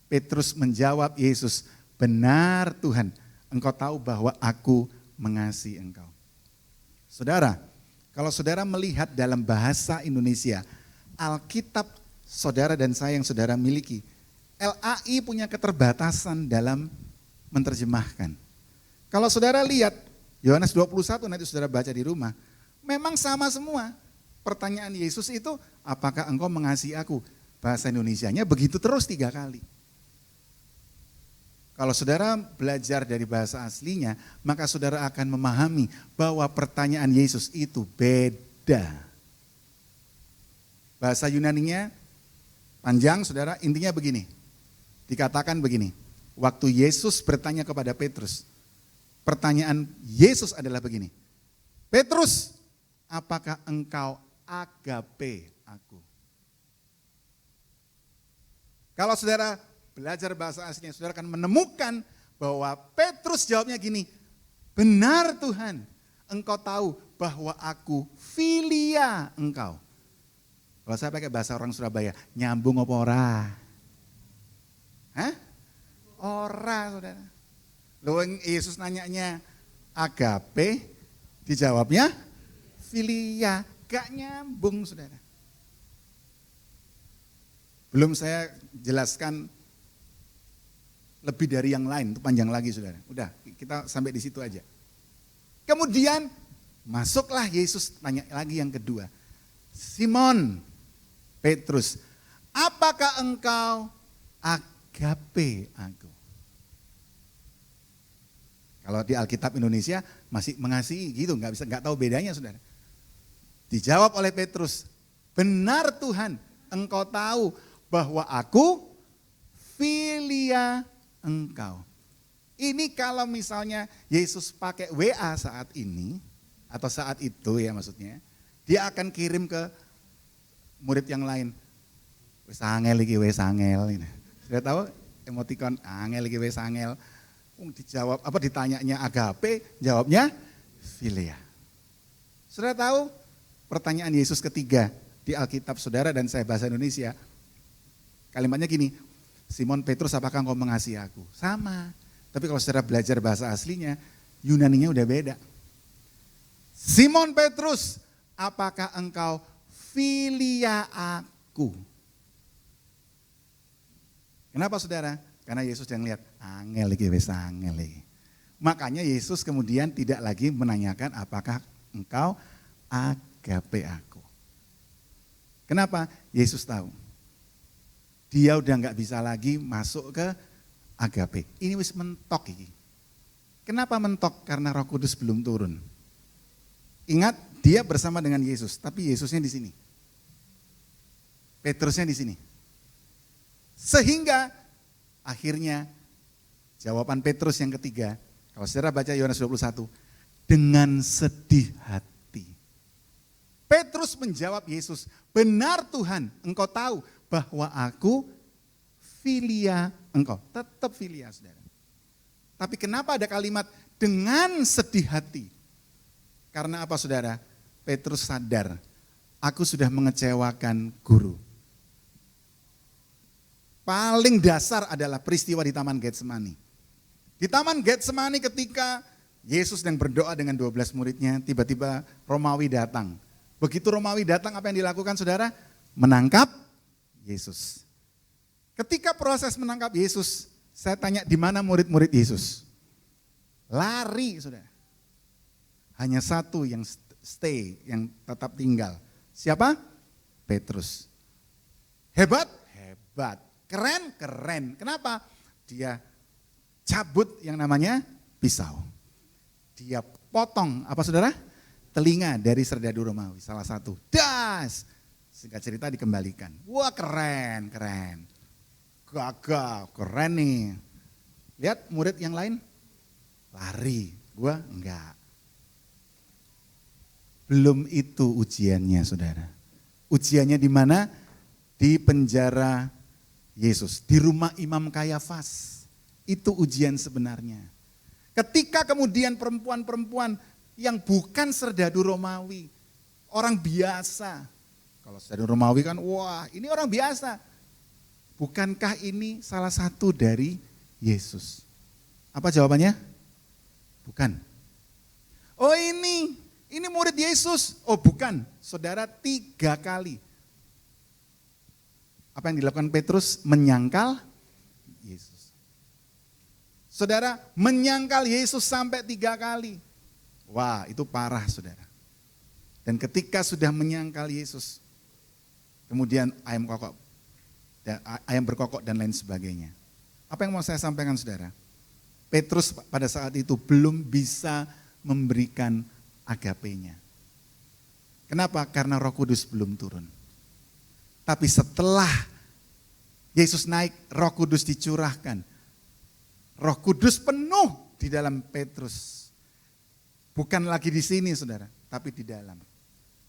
Petrus menjawab Yesus, benar Tuhan, engkau tahu bahwa aku mengasihi engkau. Saudara, kalau saudara melihat dalam bahasa Indonesia, Alkitab saudara dan saya yang saudara miliki, LAI punya keterbatasan dalam menerjemahkan. Kalau saudara lihat, Yohanes 21 nanti saudara baca di rumah, memang sama semua. Pertanyaan Yesus itu, apakah engkau mengasihi aku? Bahasa Indonesianya begitu terus 3 kali. Kalau saudara belajar dari bahasa aslinya, maka saudara akan memahami bahwa pertanyaan Yesus itu beda. Bahasa Yunaninya panjang saudara, intinya begini. Dikatakan begini, waktu Yesus bertanya kepada Petrus, pertanyaan Yesus adalah begini, Petrus, apakah engkau agape aku? Kalau saudara belajar bahasa aslinya, saudara akan menemukan bahwa Petrus jawabnya gini, benar Tuhan, engkau tahu bahwa aku filia engkau. Kalau saya pakai bahasa orang Surabaya, nyambung apa ora? Hah? Ora saudara. Loh Yesus nanyanya agape, dijawabnya filia, gak nyambung saudara. Belum saya jelaskan lebih dari yang lain, itu panjang lagi saudara. Udah, kita sampai di situ aja. Kemudian masuklah Yesus tanya lagi yang kedua. Simon Petrus, apakah engkau agape aku? Kalau di Alkitab Indonesia masih mengasihi gitu, nggak tahu bedanya saudara. Dijawab oleh Petrus, benar Tuhan, engkau tahu bahwa aku filia engkau. Ini kalau misalnya Yesus pakai WA saat ini, atau saat itu ya maksudnya, dia akan kirim ke murid yang lain. Wes angel iki, wes angel. Sudah tahu emotikon angel iki, wes angel. Dijawab ditanyanya agape, jawabnya filia. Sudah tahu pertanyaan Yesus ketiga di Alkitab saudara dan saya bahasa Indonesia. Kalimatnya gini, Simon Petrus apakah engkau mengasihi aku? Sama. Dijawab oleh Petrus, benar Tuhan, engkau tahu bahwa aku filia engkau. Ini kalau misalnya Yesus pakai WA saat ini, atau saat itu ya maksudnya, dia akan kirim ke murid yang lain. Sama, Tapi kalau saudara belajar bahasa aslinya, Yunaninya udah beda. Simon Petrus, apakah engkau filia aku? Kenapa saudara? Karena Yesus yang lihat, angel iki wis angel iki. Makanya Yesus kemudian tidak lagi menanyakan apakah engkau agape aku. Kenapa? Yesus tahu. Dia udah nggak bisa lagi masuk ke agape. Ini wis mentok iki. Kenapa mentok? Karena Roh Kudus belum turun. Ingat, dia bersama dengan Yesus, tapi Yesusnya di sini. Petrusnya di sini. Sehingga akhirnya jawaban Petrus yang ketiga, kalau saudara baca Yohanes 21, dengan sedih hati. Petrus menjawab Yesus, benar Tuhan, engkau tahu bahwa aku filia engkau. Tetap filia saudara. Tapi kenapa ada kalimat dengan sedih hati? Karena apa saudara? Petrus sadar, aku sudah mengecewakan guru. Paling dasar adalah peristiwa di Taman Getsemani. Di Taman Getsemani ketika Yesus sedang berdoa dengan 12 muridnya, tiba-tiba Romawi datang. Begitu Romawi datang, apa yang dilakukan saudara? Menangkap Yesus. Ketika proses menangkap Yesus, saya tanya di mana murid-murid Yesus? Lari saudara. Hanya satu yang stay, yang tetap tinggal. Siapa? Petrus. Hebat? Hebat. Keren? Keren. Kenapa? Dia cabut yang namanya pisau. Dia potong, apa saudara? Telinga dari serdadu Romawi, salah satu. Das! Singkat cerita dikembalikan. Wah keren, keren. Gagah, keren nih. Lihat murid yang lain, lari. Gua enggak. Belum itu ujiannya saudara. Ujiannya di mana? Di penjara Yesus, di rumah Imam Kayafas. Itu ujian sebenarnya. Ketika kemudian perempuan-perempuan yang bukan serdadu Romawi, orang biasa. Kalau serdadu Romawi kan, wah ini orang biasa. Bukankah ini salah satu dari Yesus? Apa jawabannya? Bukan. Oh ini murid Yesus. Oh bukan, saudara 3 kali. Apa yang dilakukan Petrus? Menyangkal Yesus. Saudara, menyangkal Yesus sampai 3 kali. Wah, itu parah saudara. Dan ketika sudah menyangkal Yesus, kemudian ayam berkokok dan lain sebagainya. Apa yang mau saya sampaikan saudara? Petrus pada saat itu belum bisa memberikan agapenya. Kenapa? Karena Roh Kudus belum turun. Tapi setelah Yesus naik, Roh Kudus dicurahkan. Roh Kudus penuh di dalam Petrus. Bukan lagi di sini saudara, tapi di dalam.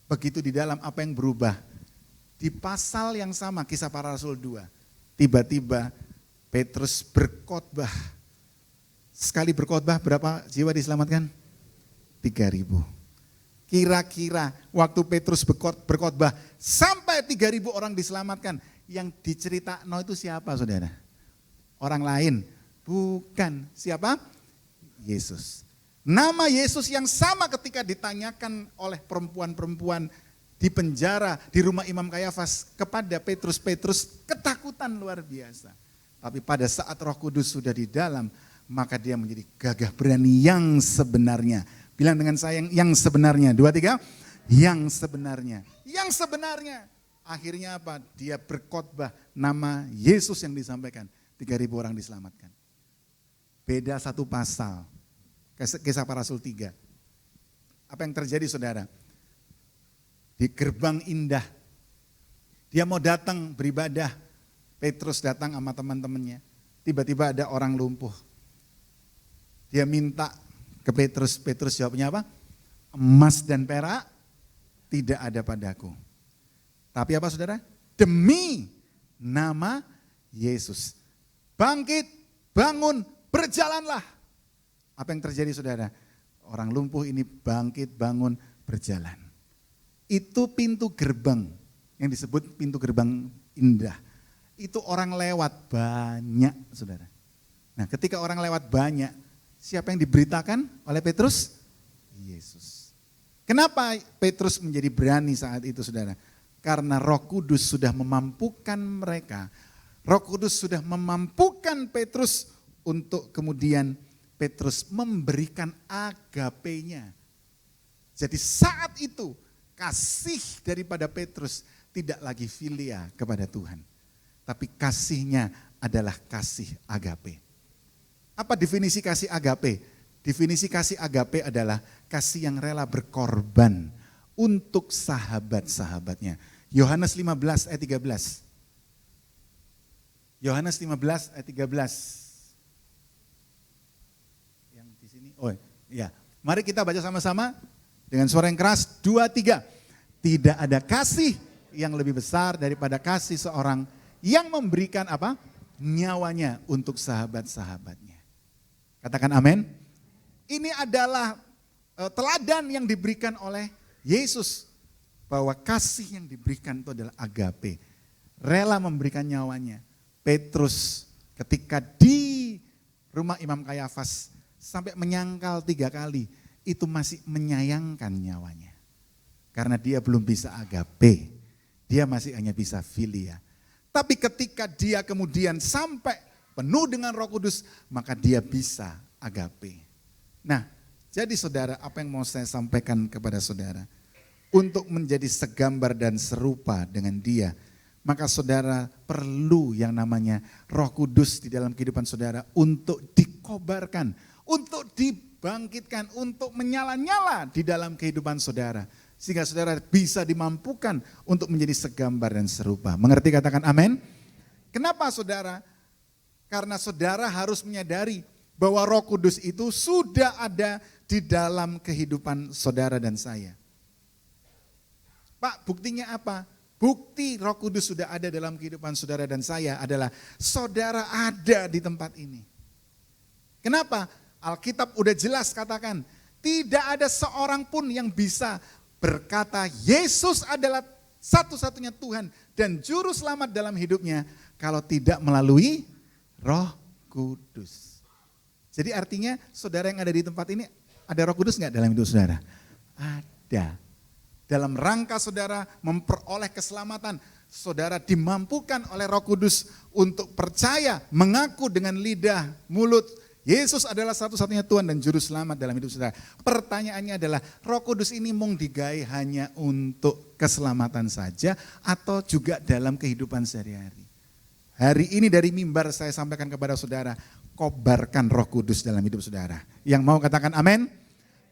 Begitu di dalam apa yang berubah? Di pasal yang sama, Kisah Para Rasul 2. Tiba-tiba Petrus berkhotbah. Sekali berkhotbah berapa jiwa diselamatkan? 3.000. Kira-kira waktu Petrus berkhotbah sampai 3.000 orang diselamatkan. Yang diceritakan itu siapa saudara? Orang lain? Bukan. Siapa? Yesus. Nama Yesus yang sama ketika ditanyakan oleh perempuan-perempuan di penjara di rumah Imam Kayafas kepada Petrus. Petrus ketakutan luar biasa. Tapi pada saat Roh Kudus sudah di dalam, maka dia menjadi gagah berani yang sebenarnya. Bilang dengan saya yang sebenarnya. 2, 3. Yang sebenarnya. Yang sebenarnya. Akhirnya apa? Dia berkhotbah nama Yesus yang disampaikan. 3.000 orang diselamatkan. Beda satu pasal. Kisah Para Rasul 3. Apa yang terjadi saudara? Di gerbang indah. Dia mau datang beribadah. Petrus datang sama teman-temannya. Tiba-tiba ada orang lumpuh. Dia minta ke Petrus. Petrus jawabnya apa? Emas dan perak tidak ada padaku. Tapi apa saudara? Demi nama Yesus. Bangkit, bangun, berjalanlah. Apa yang terjadi saudara? Orang lumpuh ini bangkit, bangun, berjalan. Itu pintu gerbang yang disebut pintu gerbang indah. Itu orang lewat banyak saudara. Nah, ketika orang lewat banyak, siapa yang diberitakan oleh Petrus? Yesus. Kenapa Petrus menjadi berani saat itu, saudara? Karena Roh Kudus sudah memampukan mereka. Roh Kudus sudah memampukan Petrus untuk kemudian Petrus memberikan agapenya. Jadi saat itu kasih daripada Petrus tidak lagi filia kepada Tuhan. Tapi kasihnya adalah kasih agape. Apa definisi kasih agape? Definisi kasih agape adalah kasih yang rela berkorban untuk sahabat-sahabatnya. Yohanes 15 ayat 13. Yohanes 15 ayat 13. Yang di sini, oh ya. Mari kita baca sama-sama dengan suara yang keras. 2, 3. Tidak ada kasih yang lebih besar daripada kasih seorang yang memberikan apa? Nyawanya untuk sahabat-sahabatnya. Katakan amin. Ini adalah teladan yang diberikan oleh Yesus. Bahwa kasih yang diberikan itu adalah agape. Rela memberikan nyawanya. Petrus ketika di rumah Imam Kayafas sampai menyangkal 3 kali. Itu masih menyayangkan nyawanya. Karena dia belum bisa agape. Dia masih hanya bisa filia. Tapi ketika dia kemudian sampai penuh dengan Roh Kudus, maka dia bisa agape. Nah, jadi saudara, apa yang mau saya sampaikan kepada saudara? Untuk menjadi segambar dan serupa dengan dia, maka saudara perlu yang namanya Roh Kudus di dalam kehidupan saudara untuk dikobarkan, untuk dibangkitkan, untuk menyala-nyala di dalam kehidupan saudara. Sehingga saudara bisa dimampukan untuk menjadi segambar dan serupa. Mengerti, katakan amin? Kenapa saudara? Karena saudara harus menyadari bahwa Roh Kudus itu sudah ada di dalam kehidupan saudara dan saya. Pak, buktinya apa? Bukti Roh Kudus sudah ada dalam kehidupan saudara dan saya adalah saudara ada di tempat ini. Kenapa? Alkitab udah jelas katakan, tidak ada seorang pun yang bisa berkata Yesus adalah satu-satunya Tuhan dan juru selamat dalam hidupnya kalau tidak melalui Roh Kudus. Jadi artinya saudara yang ada di tempat ini, ada Roh Kudus enggak dalam hidup saudara? Ada. Dalam rangka saudara memperoleh keselamatan, saudara dimampukan oleh Roh Kudus untuk percaya, mengaku dengan lidah, mulut, Yesus adalah satu-satunya Tuhan dan Juru Selamat dalam hidup saudara. Pertanyaannya adalah, Roh Kudus ini mung digawe hanya untuk keselamatan saja atau juga dalam kehidupan sehari-hari? Hari ini dari mimbar saya sampaikan kepada saudara, kobarkan Roh Kudus dalam hidup saudara. Yang mau katakan amin?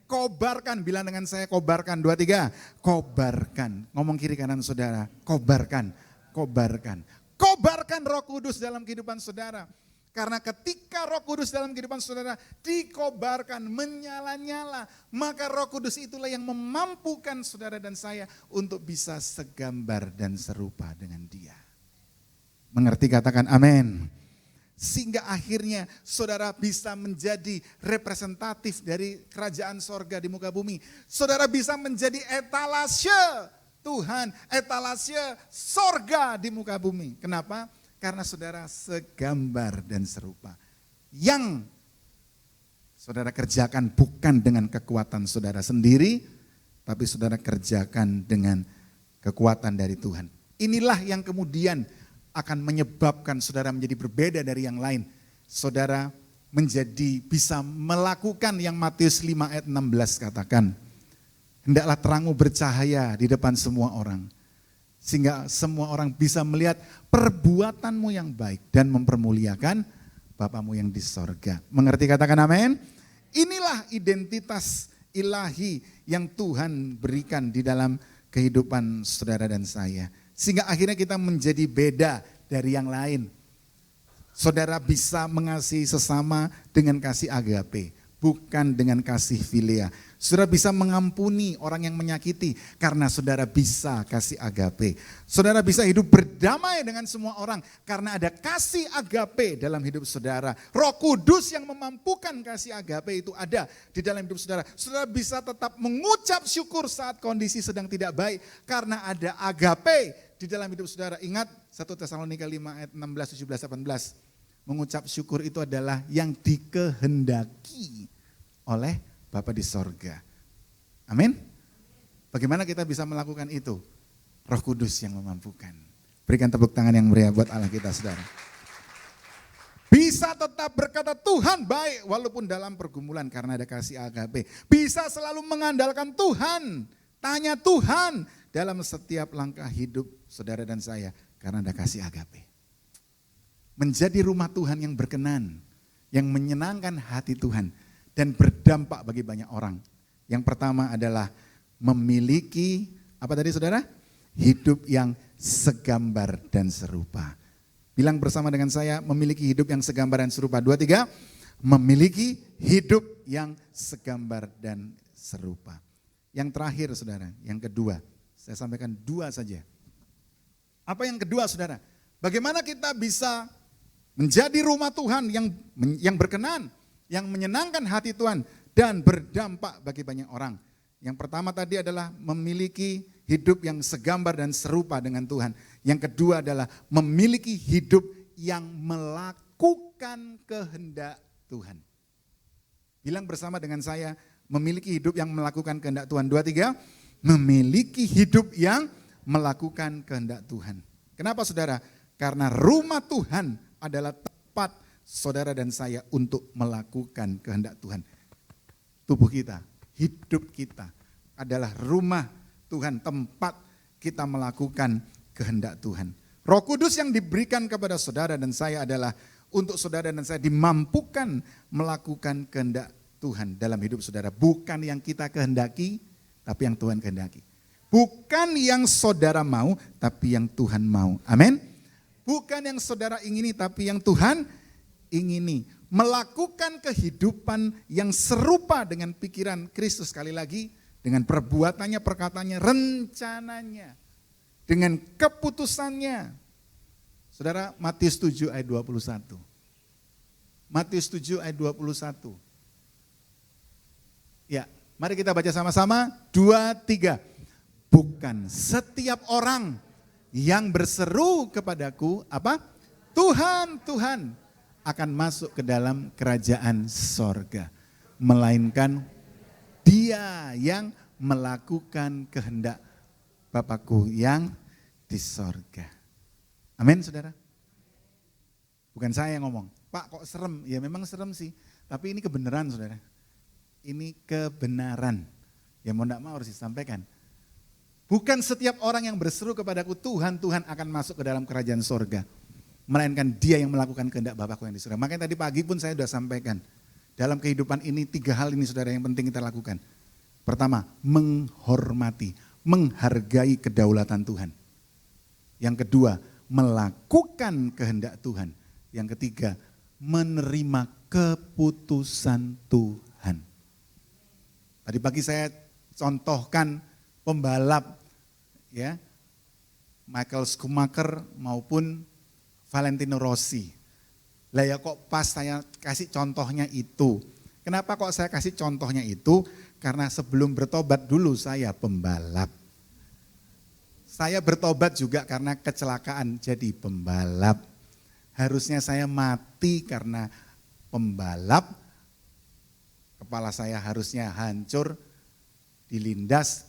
Kobarkan, bilang dengan saya kobarkan, 2, 3. Kobarkan, ngomong kiri kanan saudara, kobarkan, kobarkan. Kobarkan Roh Kudus dalam kehidupan saudara. Karena ketika Roh Kudus dalam kehidupan saudara dikobarkan, menyala-nyala, maka Roh Kudus itulah yang memampukan saudara dan saya untuk bisa segambar dan serupa dengan Dia. Mengerti, katakan amin. Sehingga akhirnya saudara bisa menjadi representatif dari kerajaan sorga di muka bumi. Saudara bisa menjadi etalase Tuhan, etalase sorga di muka bumi. Kenapa? Karena saudara segambar dan serupa. Yang saudara kerjakan bukan dengan kekuatan saudara sendiri, tapi saudara kerjakan dengan kekuatan dari Tuhan. Inilah yang kemudian akan menyebabkan saudara menjadi berbeda dari yang lain. Saudara menjadi bisa melakukan yang Matius 5 ayat 16 katakan. Hendaklah terangmu bercahaya di depan semua orang. Sehingga semua orang bisa melihat perbuatanmu yang baik dan mempermuliakan Bapamu yang di sorga. Mengerti, katakan amin? Inilah identitas ilahi yang Tuhan berikan di dalam kehidupan saudara dan saya. Sehingga akhirnya kita menjadi beda dari yang lain. Saudara bisa mengasihi sesama dengan kasih agape, bukan dengan kasih filia. Saudara bisa mengampuni orang yang menyakiti karena saudara bisa kasih agape. Saudara bisa hidup berdamai dengan semua orang karena ada kasih agape dalam hidup saudara. Roh Kudus yang memampukan kasih agape itu ada di dalam hidup saudara. Saudara bisa tetap mengucap syukur saat kondisi sedang tidak baik karena ada agape di dalam hidup saudara. Ingat 1 Tesalonika 5 ayat 16, 17, 18. mengucap syukur itu adalah yang dikehendaki oleh Bapa di sorga. Amin. Bagaimana kita bisa melakukan itu? Roh Kudus yang memampukan. Berikan tepuk tangan yang meriah buat Allah kita, saudara. Bisa tetap berkata Tuhan baik walaupun dalam pergumulan karena ada kasih agape. Bisa selalu mengandalkan Tuhan, tanya Tuhan dalam setiap langkah hidup saudara dan saya karena ada kasih agape. Menjadi rumah Tuhan yang berkenan, yang menyenangkan hati Tuhan dan berdampak bagi banyak orang. Yang pertama adalah memiliki, apa tadi saudara? Hidup yang segambar dan serupa. Bilang bersama dengan saya, memiliki hidup yang segambar dan serupa. 2, 3, memiliki hidup yang segambar dan serupa. Yang terakhir saudara, yang kedua, saya sampaikan 2 saja. Apa yang kedua saudara? Bagaimana kita bisa menjadi rumah Tuhan yang berkenan, yang menyenangkan hati Tuhan dan berdampak bagi banyak orang. Yang pertama tadi adalah memiliki hidup yang segambar dan serupa dengan Tuhan. Yang kedua adalah memiliki hidup yang melakukan kehendak Tuhan. Bilang bersama dengan saya, memiliki hidup yang melakukan kehendak Tuhan. 2, 3, memiliki hidup yang melakukan kehendak Tuhan. Kenapa saudara? Karena rumah Tuhan adalah tempat saudara dan saya untuk melakukan kehendak Tuhan. Tubuh kita, hidup kita adalah rumah Tuhan, tempat kita melakukan kehendak Tuhan. Roh Kudus yang diberikan kepada saudara dan saya adalah untuk saudara dan saya dimampukan melakukan kehendak Tuhan dalam hidup saudara. Bukan yang kita kehendaki, tapi yang Tuhan kehendaki. Bukan yang saudara mau, tapi yang Tuhan mau. Amin. Bukan yang saudara ingini, tapi yang Tuhan ingini. Melakukan kehidupan yang serupa dengan pikiran Kristus, sekali lagi, dengan perbuatannya, perkataannya, rencananya, dengan keputusannya. Saudara, Matius 7 ayat 21. Matius 7 ayat 21. Ya, mari kita baca sama-sama. 2, 3. Bukan setiap orang yang berseru kepadaku, apa? Tuhan, Tuhan, akan masuk ke dalam kerajaan sorga. Melainkan dia yang melakukan kehendak Bapakku yang di sorga. Amin saudara. Bukan saya yang ngomong, Pak kok serem? Ya memang serem sih, tapi ini kebenaran saudara. Ini kebenaran. Ya mau enggak mau harus disampaikan. Bukan setiap orang yang berseru kepadaku Tuhan, Tuhan akan masuk ke dalam kerajaan sorga. Melainkan dia yang melakukan kehendak Bapakku yang di surga. Makanya tadi pagi pun saya sudah sampaikan. Dalam kehidupan ini 3 hal ini saudara yang penting kita lakukan. Pertama, menghormati, menghargai kedaulatan Tuhan. Yang kedua, melakukan kehendak Tuhan. Yang ketiga, menerima keputusan Tuhan. Tadi pagi saya contohkan pembalap ya, Michael Schumacher maupun Valentino Rossi. Lah ya kok pas saya kasih contohnya itu. Kenapa kok saya kasih contohnya itu? Karena sebelum bertobat dulu saya pembalap. Saya bertobat juga karena kecelakaan jadi pembalap. Harusnya saya mati karena pembalap. Kepala saya harusnya hancur, dilindas,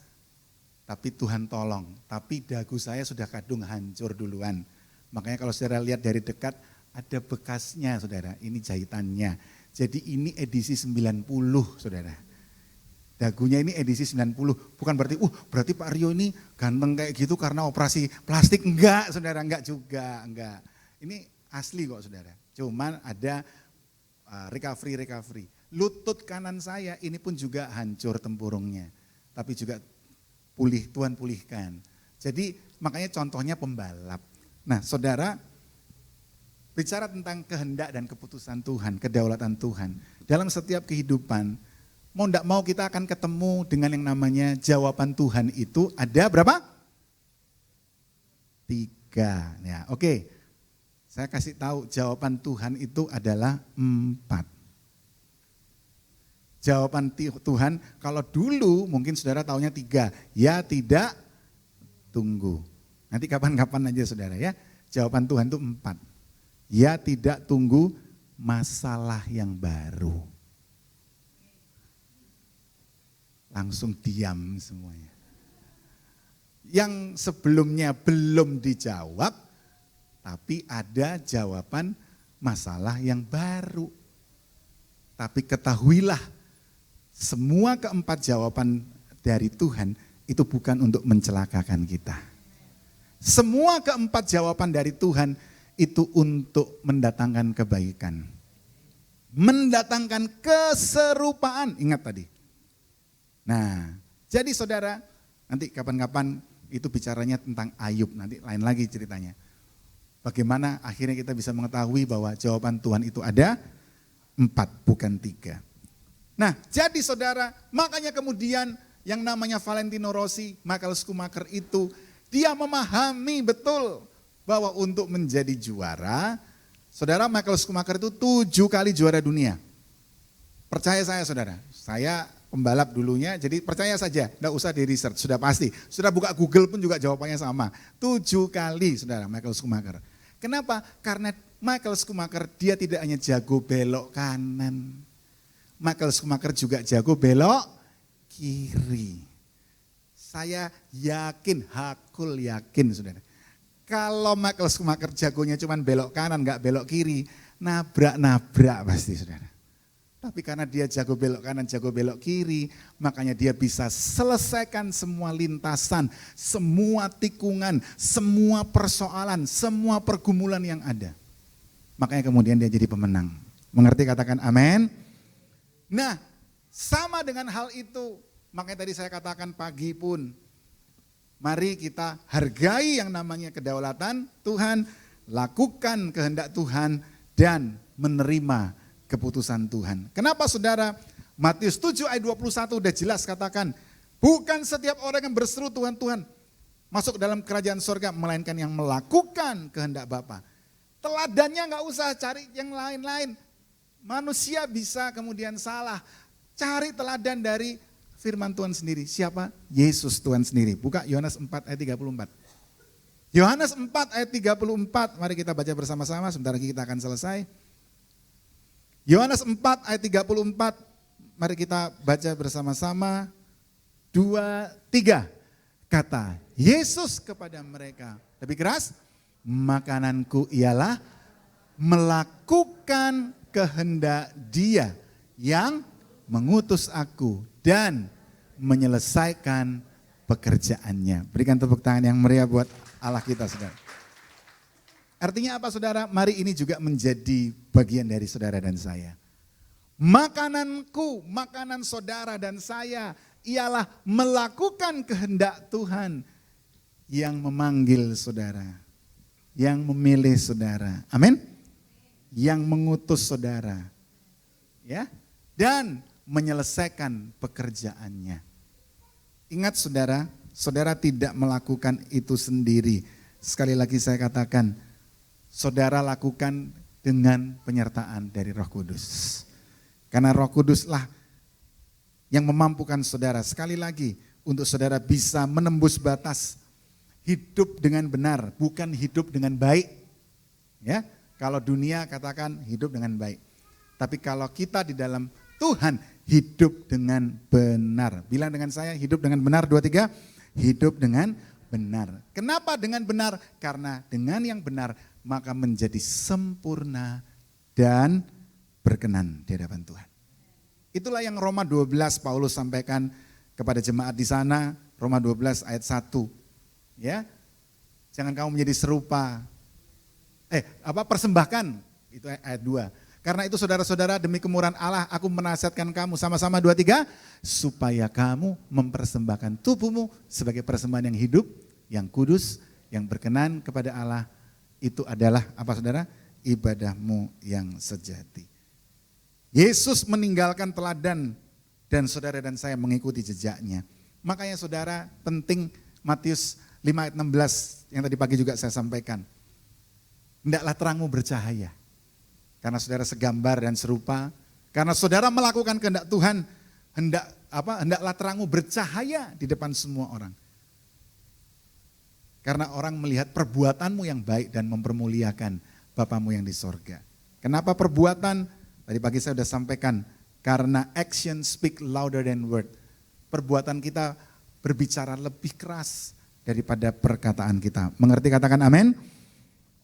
tapi Tuhan tolong. Tapi dagu saya sudah kadung hancur duluan. Makanya kalau saudara lihat dari dekat, ada bekasnya saudara, ini jahitannya. Jadi ini edisi 90 saudara. Dagunya ini edisi 90, bukan berarti Pak Rio ini ganteng kayak gitu karena operasi plastik. Enggak saudara, enggak juga, enggak. Ini asli kok saudara, cuman ada recovery. Lutut kanan saya ini pun juga hancur tempurungnya, tapi juga Tuhan pulihkan. Jadi makanya contohnya pembalap. Nah saudara, bicara tentang kehendak dan keputusan Tuhan, kedaulatan Tuhan. Dalam setiap kehidupan, mau enggak mau kita akan ketemu dengan yang namanya jawaban Tuhan itu ada berapa? 3. Ya, oke. Saya kasih tahu jawaban Tuhan itu adalah 4. Jawaban Tuhan kalau dulu mungkin saudara taunya 3. Ya, tidak, tunggu. Nanti kapan-kapan aja saudara ya. Jawaban Tuhan itu 4. Ya tidak tunggu masalah yang baru. Langsung diam semuanya. Yang sebelumnya belum dijawab, tapi ada jawaban masalah yang baru. Tapi ketahuilah, semua keempat jawaban dari Tuhan itu bukan untuk mencelakakan kita. Semua keempat jawaban dari Tuhan itu untuk mendatangkan kebaikan. Mendatangkan keserupaan, ingat tadi. Nah, jadi saudara, nanti kapan-kapan itu bicaranya tentang Ayub, nanti lain lagi ceritanya. Bagaimana akhirnya kita bisa mengetahui bahwa jawaban Tuhan itu ada 4, bukan 3. Nah, jadi saudara, makanya kemudian yang namanya Valentino Rossi, Michael Schumacher itu, dia memahami betul bahwa untuk menjadi juara, saudara Michael Schumacher itu 7 kali juara dunia. Percaya saya saudara, saya pembalap dulunya, jadi percaya saja, enggak usah di research, sudah pasti. Sudah buka Google pun juga jawabannya sama. 7 kali saudara Michael Schumacher. Kenapa? Karena Michael Schumacher dia tidak hanya jago belok kanan. Michael Schumacher juga jago belok kiri. Saya yakin, hakul yakin saudara. Kalau Michael Schumacher jagonya cuma belok kanan, enggak belok kiri, nabrak pasti saudara. Tapi karena dia jago belok kanan, jago belok kiri, makanya dia bisa selesaikan semua lintasan, semua tikungan, semua persoalan, semua pergumulan yang ada. Makanya kemudian dia jadi pemenang. Mengerti, katakan amin. Nah, sama dengan hal itu, makanya tadi saya katakan pagi pun, mari kita hargai yang namanya kedaulatan Tuhan, lakukan kehendak Tuhan, dan menerima keputusan Tuhan. Kenapa saudara? Matius 7 ayat 21 udah jelas katakan, bukan setiap orang yang berseru Tuhan, Tuhan masuk dalam kerajaan surga, melainkan yang melakukan kehendak Bapa. Teladannya nggak usah cari yang lain-lain. Manusia bisa kemudian salah. Cari teladan dari firman Tuhan sendiri. Siapa? Yesus Tuhan sendiri. Buka Yohanes 4 ayat 34. Yohanes 4 ayat 34, mari kita baca bersama-sama, sebentar lagi kita akan selesai. Yohanes 4 ayat 34, mari kita baca bersama-sama. 2, 3. Kata Yesus kepada mereka, lebih keras, makananku ialah melakukan kehendak Dia yang mengutus aku dan menyelesaikan pekerjaannya. Berikan tepuk tangan yang meriah buat Allah kita, saudara. Artinya apa saudara? Mari ini juga menjadi bagian dari saudara dan saya. Makananku, makanan saudara dan saya ialah melakukan kehendak Tuhan yang memanggil saudara, yang memilih saudara. Amin. Yang mengutus saudara. Ya, dan menyelesaikan pekerjaannya. Ingat saudara, saudara tidak melakukan itu sendiri. Sekali lagi saya katakan, saudara lakukan dengan penyertaan dari Roh Kudus. Karena Roh Kuduslah yang memampukan saudara, sekali lagi, untuk saudara bisa menembus batas hidup dengan benar, bukan hidup dengan baik. Ya, kalau dunia katakan hidup dengan baik. Tapi kalau kita di dalam Tuhan, hidup dengan benar. Bilang dengan saya, hidup dengan benar, 2, 3. Hidup dengan benar. Kenapa dengan benar? Karena dengan yang benar, maka menjadi sempurna dan berkenan di hadapan Tuhan. Itulah yang Roma 12 Paulus sampaikan kepada jemaat di sana, Roma 12 ayat 1. Ya. Jangan kamu menjadi serupa. Persembahkan, itu ayat 2. Karena itu saudara-saudara, demi kemurahan Allah aku menasihatkan kamu, sama-sama 2, 3, supaya kamu mempersembahkan tubuhmu sebagai persembahan yang hidup, yang kudus, yang berkenan kepada Allah. Itu adalah apa saudara? Ibadahmu yang sejati. Yesus meninggalkan teladan dan saudara dan saya mengikuti jejaknya. Makanya saudara, penting Matius 5 ayat 16 yang tadi pagi juga saya sampaikan. Hendaklah terangmu bercahaya. Karena saudara segambar dan serupa. Karena saudara melakukan kehendak Tuhan, hendaklah terangmu bercahaya di depan semua orang. Karena orang melihat perbuatanmu yang baik dan mempermuliakan Bapamu yang di sorga. Kenapa perbuatan? Tadi pagi saya sudah sampaikan, karena action speak louder than word. Perbuatan kita berbicara lebih keras daripada perkataan kita. Mengerti, katakan amin?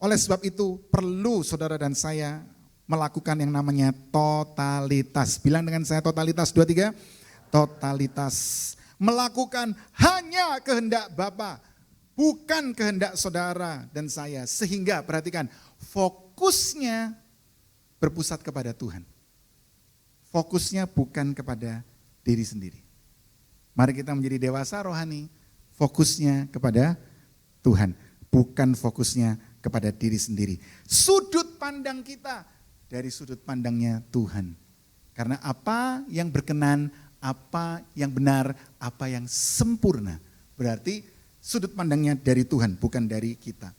Oleh sebab itu perlu saudara dan saya melakukan yang namanya totalitas. Bilang dengan saya totalitas, 2, 3. Totalitas. Melakukan hanya kehendak Bapa, bukan kehendak saudara dan saya. Sehingga perhatikan, fokusnya berpusat kepada Tuhan. Fokusnya bukan kepada diri sendiri. Mari kita menjadi dewasa rohani, fokusnya kepada Tuhan, bukan fokusnya kepada diri sendiri. Sudut pandang kita dari sudut pandangnya Tuhan. Karena apa yang berkenan, apa yang benar, apa yang sempurna. Berarti sudut pandangnya dari Tuhan, bukan dari kita.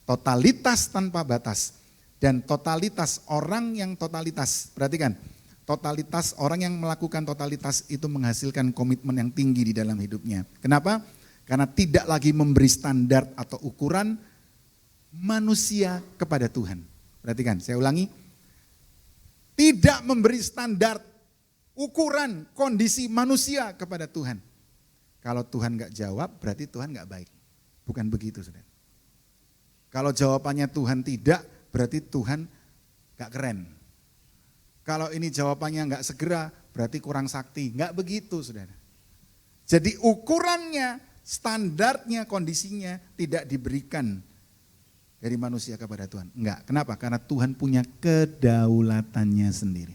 Totalitas tanpa batas. Dan totalitas orang yang totalitas, perhatikan. Totalitas orang yang melakukan totalitas itu menghasilkan komitmen yang tinggi di dalam hidupnya. Kenapa? Karena tidak lagi memberi standar atau ukuran manusia kepada Tuhan. Perhatikan, saya ulangi. Tidak memberi standar, ukuran, kondisi manusia kepada Tuhan. Kalau Tuhan gak jawab, berarti Tuhan gak baik. Bukan begitu, saudara. Kalau jawabannya Tuhan tidak, berarti Tuhan gak keren. Kalau ini jawabannya gak segera, berarti kurang sakti. Gak begitu, saudara. Jadi ukurannya, standarnya, kondisinya tidak diberikan dari manusia kepada Tuhan. Enggak, kenapa? Karena Tuhan punya kedaulatannya sendiri.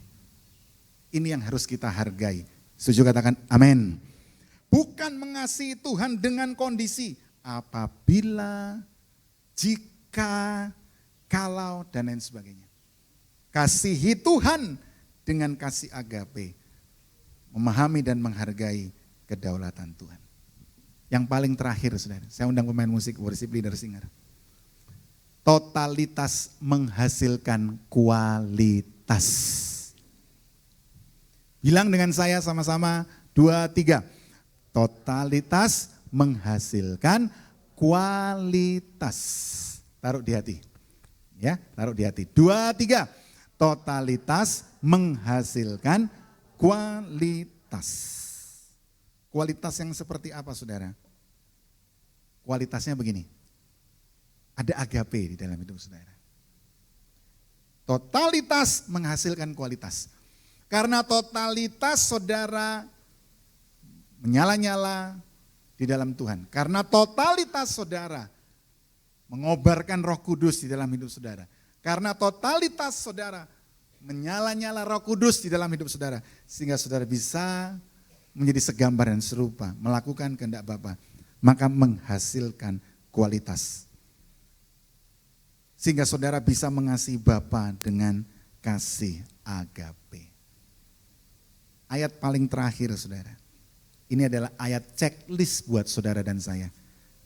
Ini yang harus kita hargai. Setuju, katakan amin. Bukan mengasihi Tuhan dengan kondisi apabila, jika, kalau, dan lain sebagainya. Kasihi Tuhan dengan kasih agape. Memahami dan menghargai kedaulatan Tuhan. Yang paling terakhir, saudara, saya undang pemain musik, worship leader, singer. Totalitas menghasilkan kualitas. Bilang dengan saya sama-sama, 2, 3. Totalitas menghasilkan kualitas. Taruh di hati. Ya, taruh di hati. 2, 3. Totalitas menghasilkan kualitas. Kualitas yang seperti apa, saudara? Kualitasnya begini. Ada agape di dalam hidup saudara. Totalitas menghasilkan kualitas. Karena totalitas saudara menyala-nyala di dalam Tuhan. Karena totalitas saudara mengobarkan Roh Kudus di dalam hidup saudara. Karena totalitas saudara menyala-nyala Roh Kudus di dalam hidup saudara. Sehingga saudara bisa menjadi segambar dan serupa, melakukan kehendak Bapa. Maka menghasilkan kualitas. Sehingga saudara bisa mengasihi Bapa dengan kasih agape. Ayat paling terakhir, saudara. Ini adalah ayat checklist buat saudara dan saya.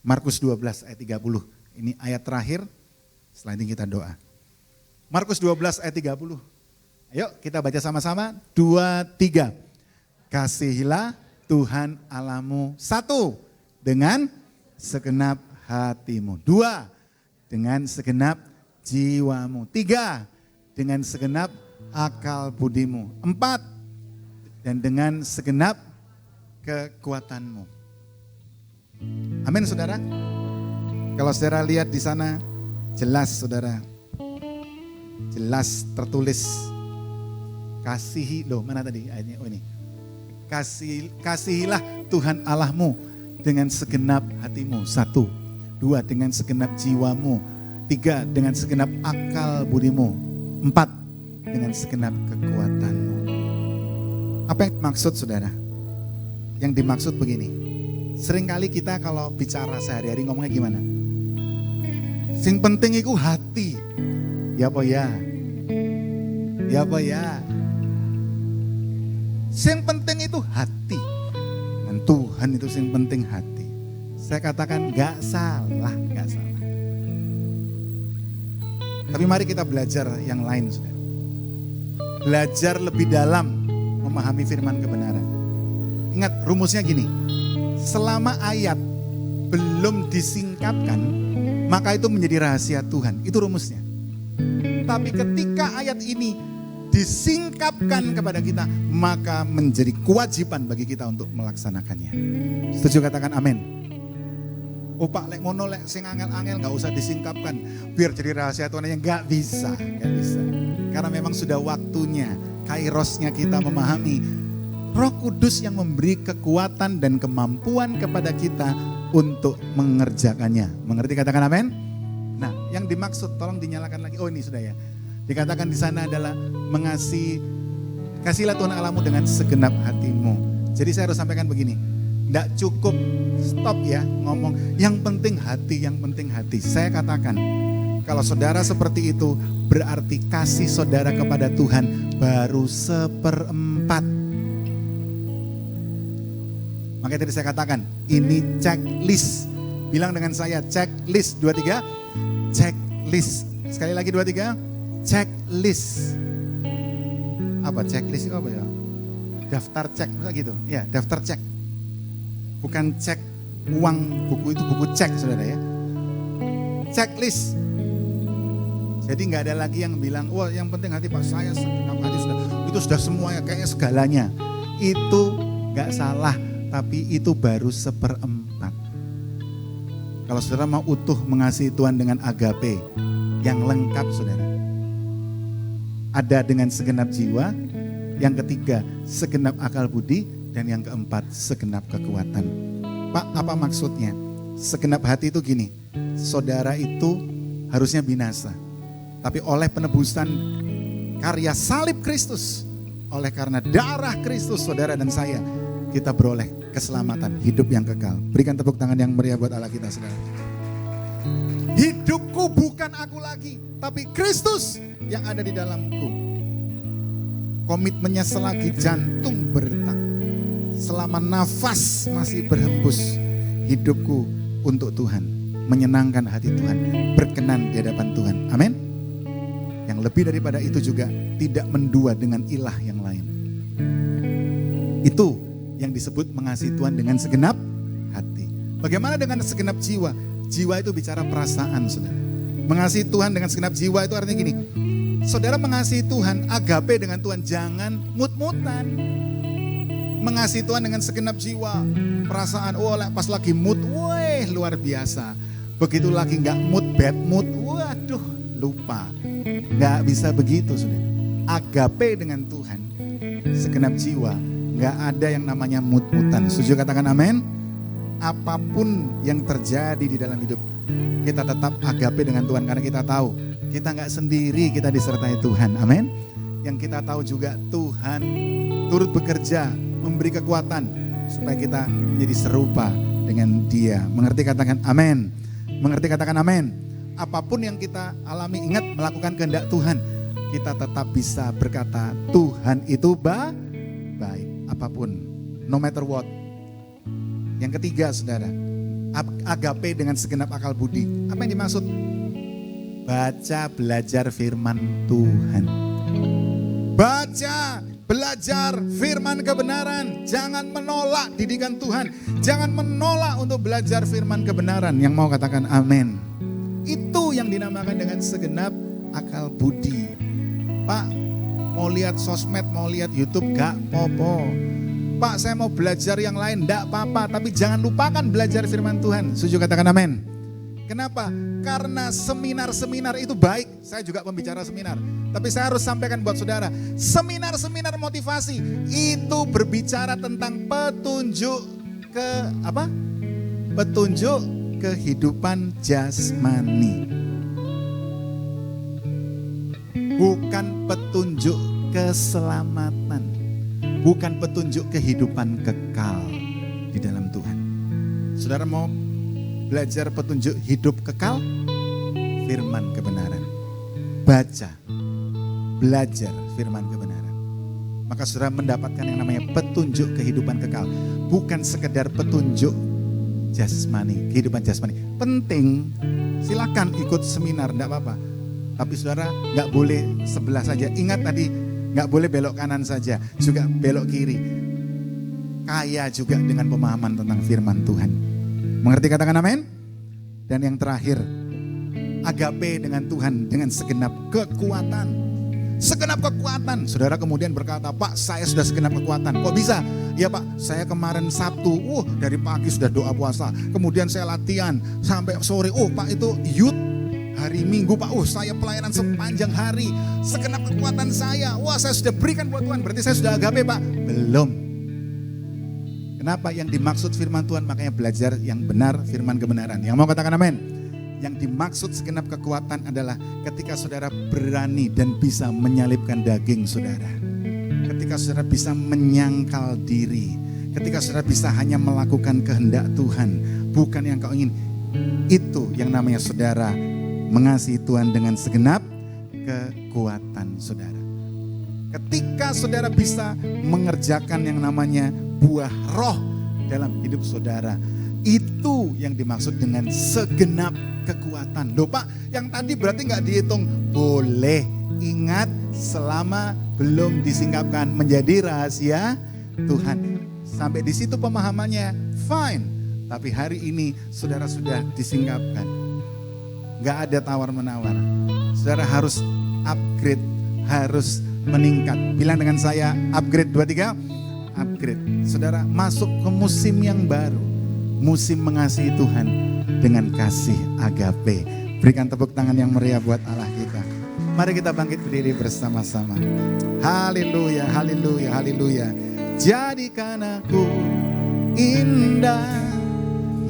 Markus 12 ayat 30. Ini ayat terakhir, setelah ini kita doa. Markus 12 ayat 30. Ayo kita baca sama-sama. 2, 3. Kasihilah Tuhan Allahmu. 1. Dengan segenap hatimu. 2. Dengan segenap jiwamu. 3. Dengan segenap akal budimu. 4. Dan dengan segenap kekuatanmu. Amin, saudara. Kalau saudara lihat di sana, jelas saudara. Jelas tertulis. Kasihi, loh mana tadi ayatnya? Oh ini. Kasihilah Tuhan Allahmu dengan segenap hatimu. 1. 2. Dengan segenap jiwamu. 3. Dengan segenap akal budimu. 4. Dengan segenap kekuatanmu. Apa yang dimaksud, saudara? Yang dimaksud begini. Seringkali kita kalau bicara sehari-hari ngomongnya gimana? Sing penting itu hati. Ya apa ya? Ya apa ya? Sing penting itu hati. Dan Tuhan itu sing penting hati. Saya katakan gak salah, gak salah. Tapi mari kita belajar yang lain, saudara. Belajar lebih dalam memahami firman kebenaran. Ingat rumusnya gini, selama ayat belum disingkapkan, maka itu menjadi rahasia Tuhan. Itu rumusnya. Tapi ketika ayat ini disingkapkan kepada kita, maka menjadi kewajiban bagi kita untuk melaksanakannya. Setuju, katakan amin. Oh Pak, lek ngono lek sing angel-angel gak usah disingkapkan, biar jadi rahasia Tuhan aja. Gak bisa. Karena memang sudah waktunya, kairosnya kita memahami Roh Kudus yang memberi kekuatan dan kemampuan kepada kita untuk mengerjakannya. Mengerti, katakan amin. Nah, yang dimaksud, tolong dinyalakan lagi. Oh, ini sudah ya. Dikatakan di sana adalah mengasihi, kasihlah Tuhan Allahmu dengan segenap hatimu. Jadi saya harus sampaikan begini, tidak cukup stop ya ngomong, yang penting hati, yang penting hati. Saya katakan, kalau saudara seperti itu, berarti kasih saudara kepada Tuhan baru 1/4. Makanya tadi saya katakan, ini checklist. Bilang dengan saya, checklist. 2, 3, checklist. Sekali lagi 2, 3, checklist. Apa checklist itu apa ya? Daftar cek, misalnya gitu. Ya, daftar cek. Bukan cek uang, buku itu buku cek, saudara ya. Checklist. Jadi nggak ada lagi yang bilang, wah yang penting hati Pak, saya segenap hati sudah. Itu sudah semuanya, kayaknya segalanya. Itu nggak salah. Tapi itu baru 1/4. Kalau saudara mau utuh mengasihi Tuhan dengan agape yang lengkap, saudara, ada dengan segenap jiwa, yang ketiga segenap akal budi, dan yang keempat segenap kekuatan. Pak, apa maksudnya? Segenap hati itu gini, saudara itu harusnya binasa, tapi oleh penebusan karya salib Kristus, oleh karena darah Kristus, saudara dan saya, kita beroleh keselamatan, hidup yang kekal. Berikan tepuk tangan yang meriah buat Allah kita, saudara. Hidupku bukan aku lagi, tapi Kristus yang ada di dalamku. Komitmennya selagi jantung berdetak, selama nafas masih berhembus, hidupku untuk Tuhan, menyenangkan hati Tuhan, berkenan di hadapan Tuhan. Amin. Yang lebih daripada itu juga tidak mendua dengan ilah yang lain. Itu yang disebut mengasihi Tuhan dengan segenap hati. Bagaimana dengan segenap jiwa? Jiwa itu bicara perasaan, saudara. Mengasihi Tuhan dengan segenap jiwa itu artinya gini, saudara mengasihi Tuhan, agape dengan Tuhan, jangan mut-mutan. Mengasihi Tuhan dengan segenap jiwa, perasaan, pas lagi mood, weh luar biasa. Begitu lagi gak mood, bad mood, waduh lupa. Gak bisa begitu, saudara. Agape dengan Tuhan, segenap jiwa, gak ada yang namanya mut-mutan. Setuju, katakan amin. Apapun yang terjadi di dalam hidup, kita tetap agape dengan Tuhan. Karena kita tahu, kita gak sendiri, kita disertai Tuhan. Amin. Yang kita tahu juga Tuhan turut bekerja, memberi kekuatan supaya kita menjadi serupa dengan Dia. Mengerti, katakan amin. Mengerti, katakan amin. Apapun yang kita alami, ingat melakukan kehendak Tuhan, kita tetap bisa berkata Tuhan itu baik. Apapun, no matter what. Yang ketiga, saudara, agape dengan segenap akal budi. Apa yang dimaksud? Baca, belajar firman Tuhan. Baca, belajar firman kebenaran. Jangan menolak didikan Tuhan. Jangan menolak untuk belajar firman kebenaran. Yang mau katakan amin. Itu yang dinamakan dengan segenap akal budi. Pak, mau lihat sosmed, mau lihat YouTube, gak popo. Pak, saya mau belajar yang lain, gak apa-apa. Tapi jangan lupakan belajar firman Tuhan. Setuju, katakan amin. Kenapa? Karena seminar-seminar itu baik. Saya juga pembicara seminar. Tapi saya harus sampaikan buat saudara, seminar-seminar motivasi itu berbicara tentang petunjuk petunjuk kehidupan jasmani. Bukan petunjuk keselamatan. Bukan petunjuk kehidupan kekal di dalam Tuhan. Saudara mau belajar petunjuk hidup kekal? Firman kebenaran. Baca, belajar firman kebenaran. Maka saudara mendapatkan yang namanya petunjuk kehidupan kekal. Bukan sekedar petunjuk jasmani, kehidupan jasmani. Penting, silakan ikut seminar, enggak apa-apa. Tapi saudara gak boleh sebelah saja. Ingat tadi, gak boleh belok kanan saja, juga belok kiri. Kaya juga dengan pemahaman tentang firman Tuhan. Mengerti, katakan amin. Dan yang terakhir, agape dengan Tuhan dengan segenap kekuatan. Segenap kekuatan. Saudara kemudian berkata, Pak, saya sudah segenap kekuatan. Kok bisa? Ya Pak, saya kemarin Sabtu, dari pagi sudah doa puasa. Kemudian saya latihan sampai sore. Pak, itu youth. Hari Minggu Pak, saya pelayanan sepanjang hari. Segenap kekuatan saya. Saya sudah berikan buat Tuhan. Berarti saya sudah agape Pak. Belum. Kenapa? Yang dimaksud firman Tuhan, makanya belajar yang benar firman kebenaran. Yang mau katakan amin? Yang dimaksud segenap kekuatan adalah ketika saudara berani dan bisa menyalipkan daging saudara. Ketika saudara bisa menyangkal diri. Ketika saudara bisa hanya melakukan kehendak Tuhan. Bukan yang kau ingin. Itu yang namanya saudara mengasihi Tuhan dengan segenap kekuatan saudara. Ketika saudara bisa mengerjakan yang namanya buah roh dalam hidup saudara, itu yang dimaksud dengan segenap kekuatan. Loh Pak, yang tadi berarti nggak dihitung? Boleh, ingat selama belum disingkapkan menjadi rahasia Tuhan. Sampai di situ pemahamannya fine. Tapi hari ini saudara sudah disingkapkan. Gak ada tawar-menawar. Saudara harus upgrade, harus meningkat. Bilang dengan saya, upgrade 2, 3. Upgrade. Saudara masuk ke musim yang baru. Musim mengasihi Tuhan dengan kasih agape. Berikan tepuk tangan yang meriah buat Allah kita. Mari kita bangkit berdiri bersama-sama. Haleluya, haleluya, haleluya. Jadikan aku indah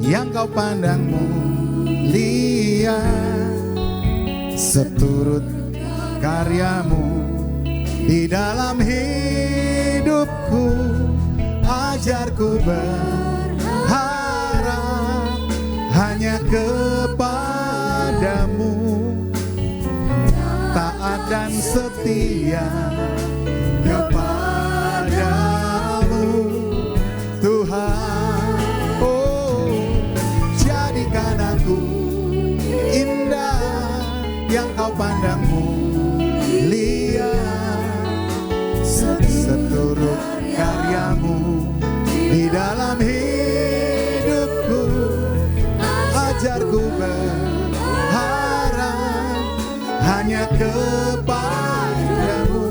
yang kau pandangmu lihat, seturut karyamu di dalam hidupku. Ajarku berharap hanya kepadamu, taat dan setia kepadamu Tuhan. Jadikan aku indah yang kau pandangmu lihat, seturut karyamu di dalam hidupku. Ajarku berharap hanya kepadamu,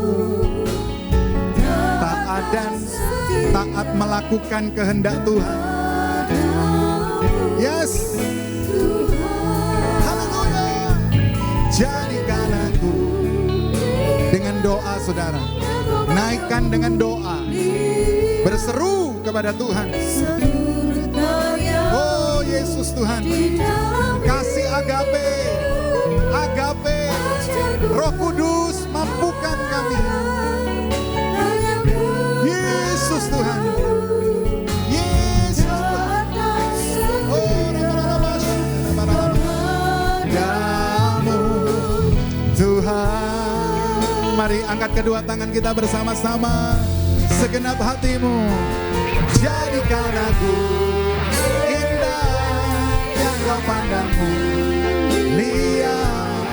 taat melakukan kehendak Tuhan. Yes. Haleluya. Jadikan aku dengan doa saudara. Naikkan dengan doa. Berseru kepada Tuhan. Oh Yesus Tuhan. Kasih agape. Agape. Roh Kudus mampukan kami. Yesus Tuhan. Mari angkat kedua tangan kita bersama-sama. Segenap hatimu. Jadikan aku indah yang kau pandangmu lihat,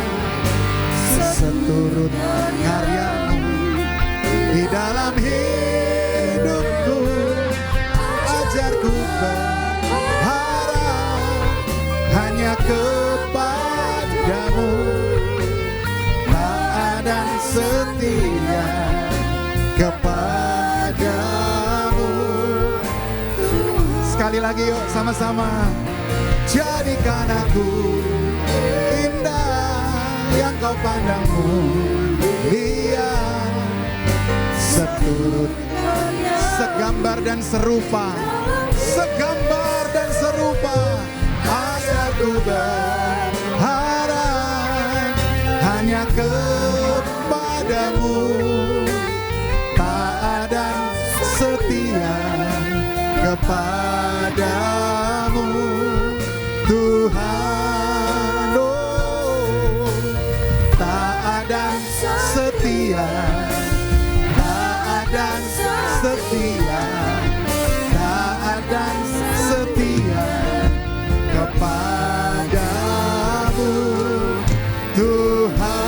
seturut karyamu di dalam hidupku. Ajarku berharap hanya kepadamu, dan setia kepadamu. Sekali lagi yuk sama-sama. Jadikan aku indah yang kau pandangmu lihat, seturut segambar dan serupa. Segambar dan serupa. Ajarku berharap hanya kepadamu, taat dan setia kepadamu Tuhan. Taat dan setia, taat dan setia, taat dan setia kepadamu Tuhan.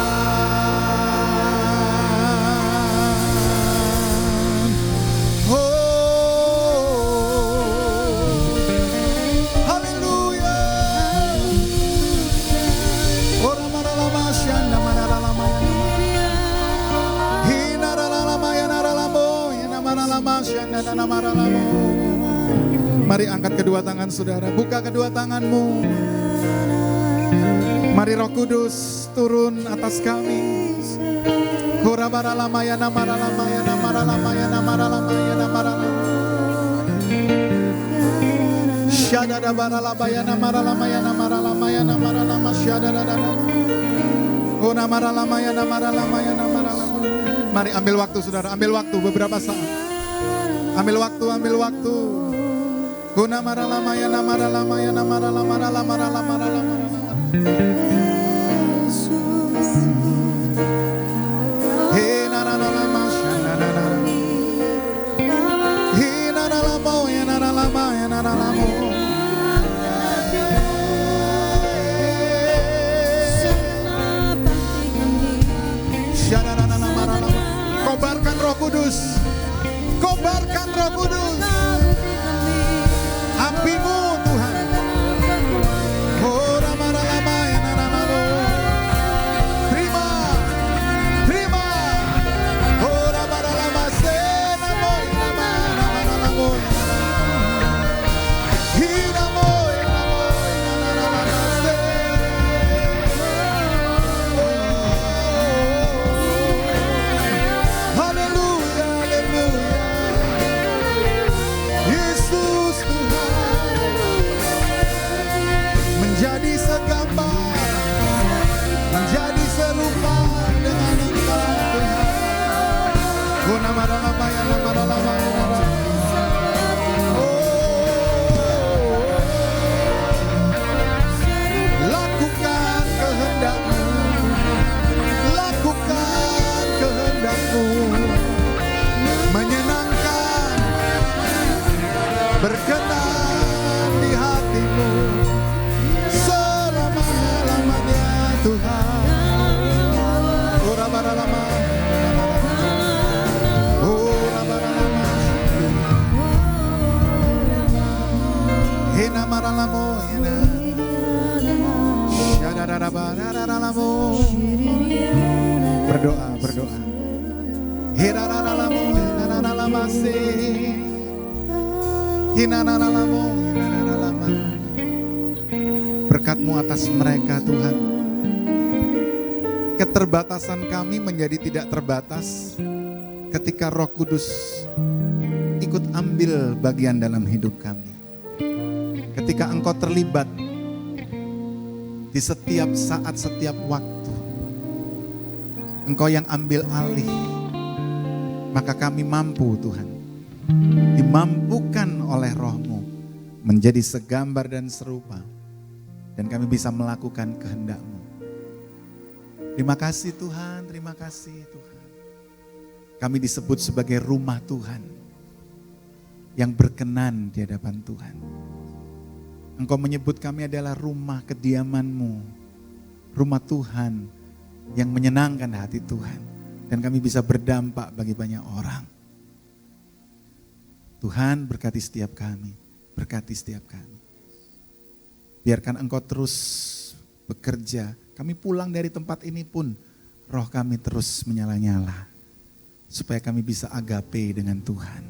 Mari angkat kedua tangan saudara, buka kedua tanganmu. Mari Roh Kudus turun atas kami. Kurabaralamaya namaralamaya namaralamaya namaralamaya namaralamaya. Syadada baralabaya namaralamaya namaralamaya namaralama syadada. Oh namaralamaya namaralamaya namaralamaya. Mari ambil waktu saudara, ambil waktu beberapa saat. Ambil waktu, ambil waktu. Guna maralamaya namaralamaya namaralamaya namaralamaya. He naralama syadada. He naralamo ya naralama ya naralamo. Kobarkan Roh Kudus, kobarkan Roh Kudus, apimu Tuhan. Oh rama-rama ya naramo. Terima, terima. Oh rama-rama senamo nama nama. Hinamo menjadi segambar, menjadi serupa dengan Engkau Tuhan. Oh nama-nama ya nama-nama ya nama. Lakukan kehendak-Mu, lakukan kehendak-Mu, menyenangkan, berkenan di hati-Mu. Tuhan, ora baralama, ora baralama, hena maralamo, hena, syadadada baralamo, berdoa, berdoa, hena maralamo, hena maralama se, hena maralamo, hena maralama, berkat-Mu atas mereka Tuhan. Keterbatasan kami menjadi tidak terbatas ketika Roh Kudus ikut ambil bagian dalam hidup kami. Ketika Engkau terlibat di setiap saat, setiap waktu, Engkau yang ambil alih, maka kami mampu Tuhan, dimampukan oleh Roh-Mu menjadi segambar dan serupa, dan kami bisa melakukan kehendak-Mu. Terima kasih Tuhan, terima kasih Tuhan. Kami disebut sebagai rumah Tuhan yang berkenan di hadapan Tuhan. Engkau menyebut kami adalah rumah kediaman-Mu, rumah Tuhan yang menyenangkan hati Tuhan. Dan kami bisa berdampak bagi banyak orang. Tuhan berkati setiap kami, berkati setiap kami. Biarkan Engkau terus bekerja. Kami pulang dari tempat ini pun roh kami terus menyala-nyala. Supaya kami bisa agape dengan Tuhan.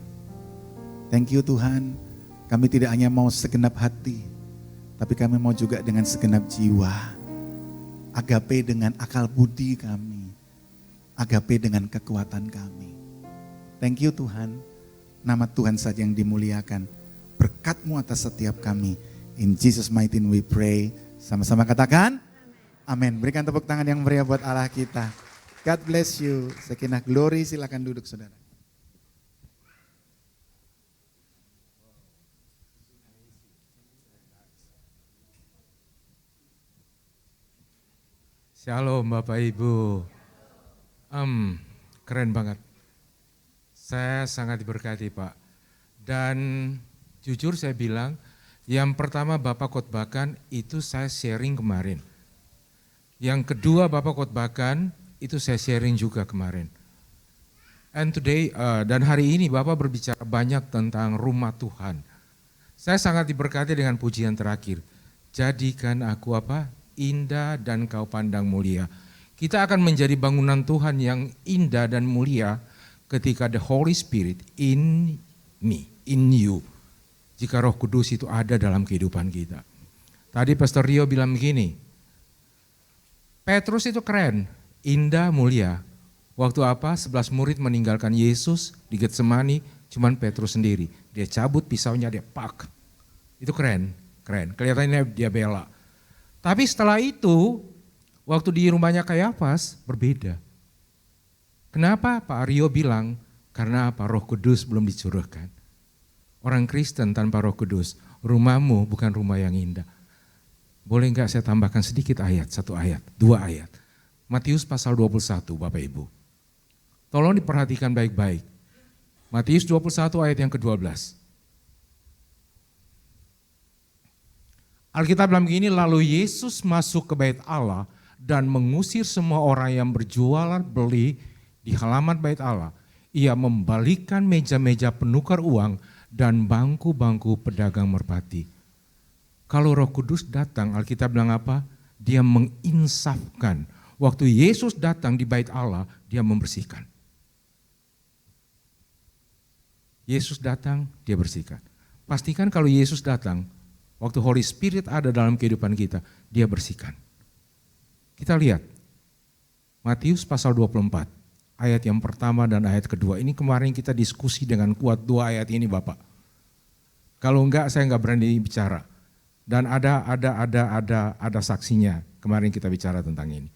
Thank you Tuhan. Kami tidak hanya mau segenap hati. Tapi kami mau juga dengan segenap jiwa. Agape dengan akal budi kami. Agape dengan kekuatan kami. Thank you Tuhan. Nama Tuhan saja yang dimuliakan. Berkat-Mu atas setiap kami. In Jesus mighty name we pray. Sama-sama katakan. Amin. Berikan tepuk tangan yang meriah buat Allah kita. God bless you. Sakinah glory, silakan duduk saudara.
Shalom Bapak Ibu. Keren banget. Saya sangat diberkati Pak. Dan jujur saya bilang, yang pertama Bapak khotbahkan itu saya sharing kemarin. Yang kedua Bapak khotbahkan itu saya sharing juga kemarin. And today dan hari ini Bapak berbicara banyak tentang rumah Tuhan. Saya sangat diberkati dengan pujian terakhir. Jadikan aku apa? Indah dan kau pandang mulia. Kita akan menjadi bangunan Tuhan yang indah dan mulia ketika the Holy Spirit in me, in you. Jika Roh Kudus itu ada dalam kehidupan kita. Tadi Pastor Rio bilang begini, Petrus itu keren, indah, mulia. Waktu apa? 11 murid meninggalkan Yesus di Getsemani, cuman Petrus sendiri. Dia cabut pisaunya, dia pak. Itu keren, keren. Kelihatannya dia bela. Tapi setelah itu, waktu di rumahnya Kayafas, berbeda. Kenapa? Pak Rio bilang, karena apa? Roh Kudus belum dicurahkan. Orang Kristen tanpa Roh Kudus, rumahmu bukan rumah yang indah. Boleh enggak saya tambahkan sedikit ayat, 1 ayat, 2 ayat. Matius pasal 21 Bapak Ibu. Tolong diperhatikan baik-baik. Matius 21 ayat yang ke-12. Alkitab bilang begini, lalu Yesus masuk ke bait Allah dan mengusir semua orang yang berjualan beli di halaman bait Allah. Ia membalikkan meja-meja penukar uang dan bangku-bangku pedagang merpati. Kalau Roh Kudus datang, Alkitab bilang apa? Dia menginsafkan. Waktu Yesus datang di bait Allah, dia membersihkan. Yesus datang, dia bersihkan. Pastikan kalau Yesus datang, waktu Holy Spirit ada dalam kehidupan kita, dia bersihkan. Kita lihat, Matius pasal 24, ayat yang pertama dan ayat kedua. Ini kemarin kita diskusi dengan kuat 2 ayat ini Bapak. Kalau enggak, saya enggak berani bicara. Dan ada saksinya, kemarin kita bicara tentang ini.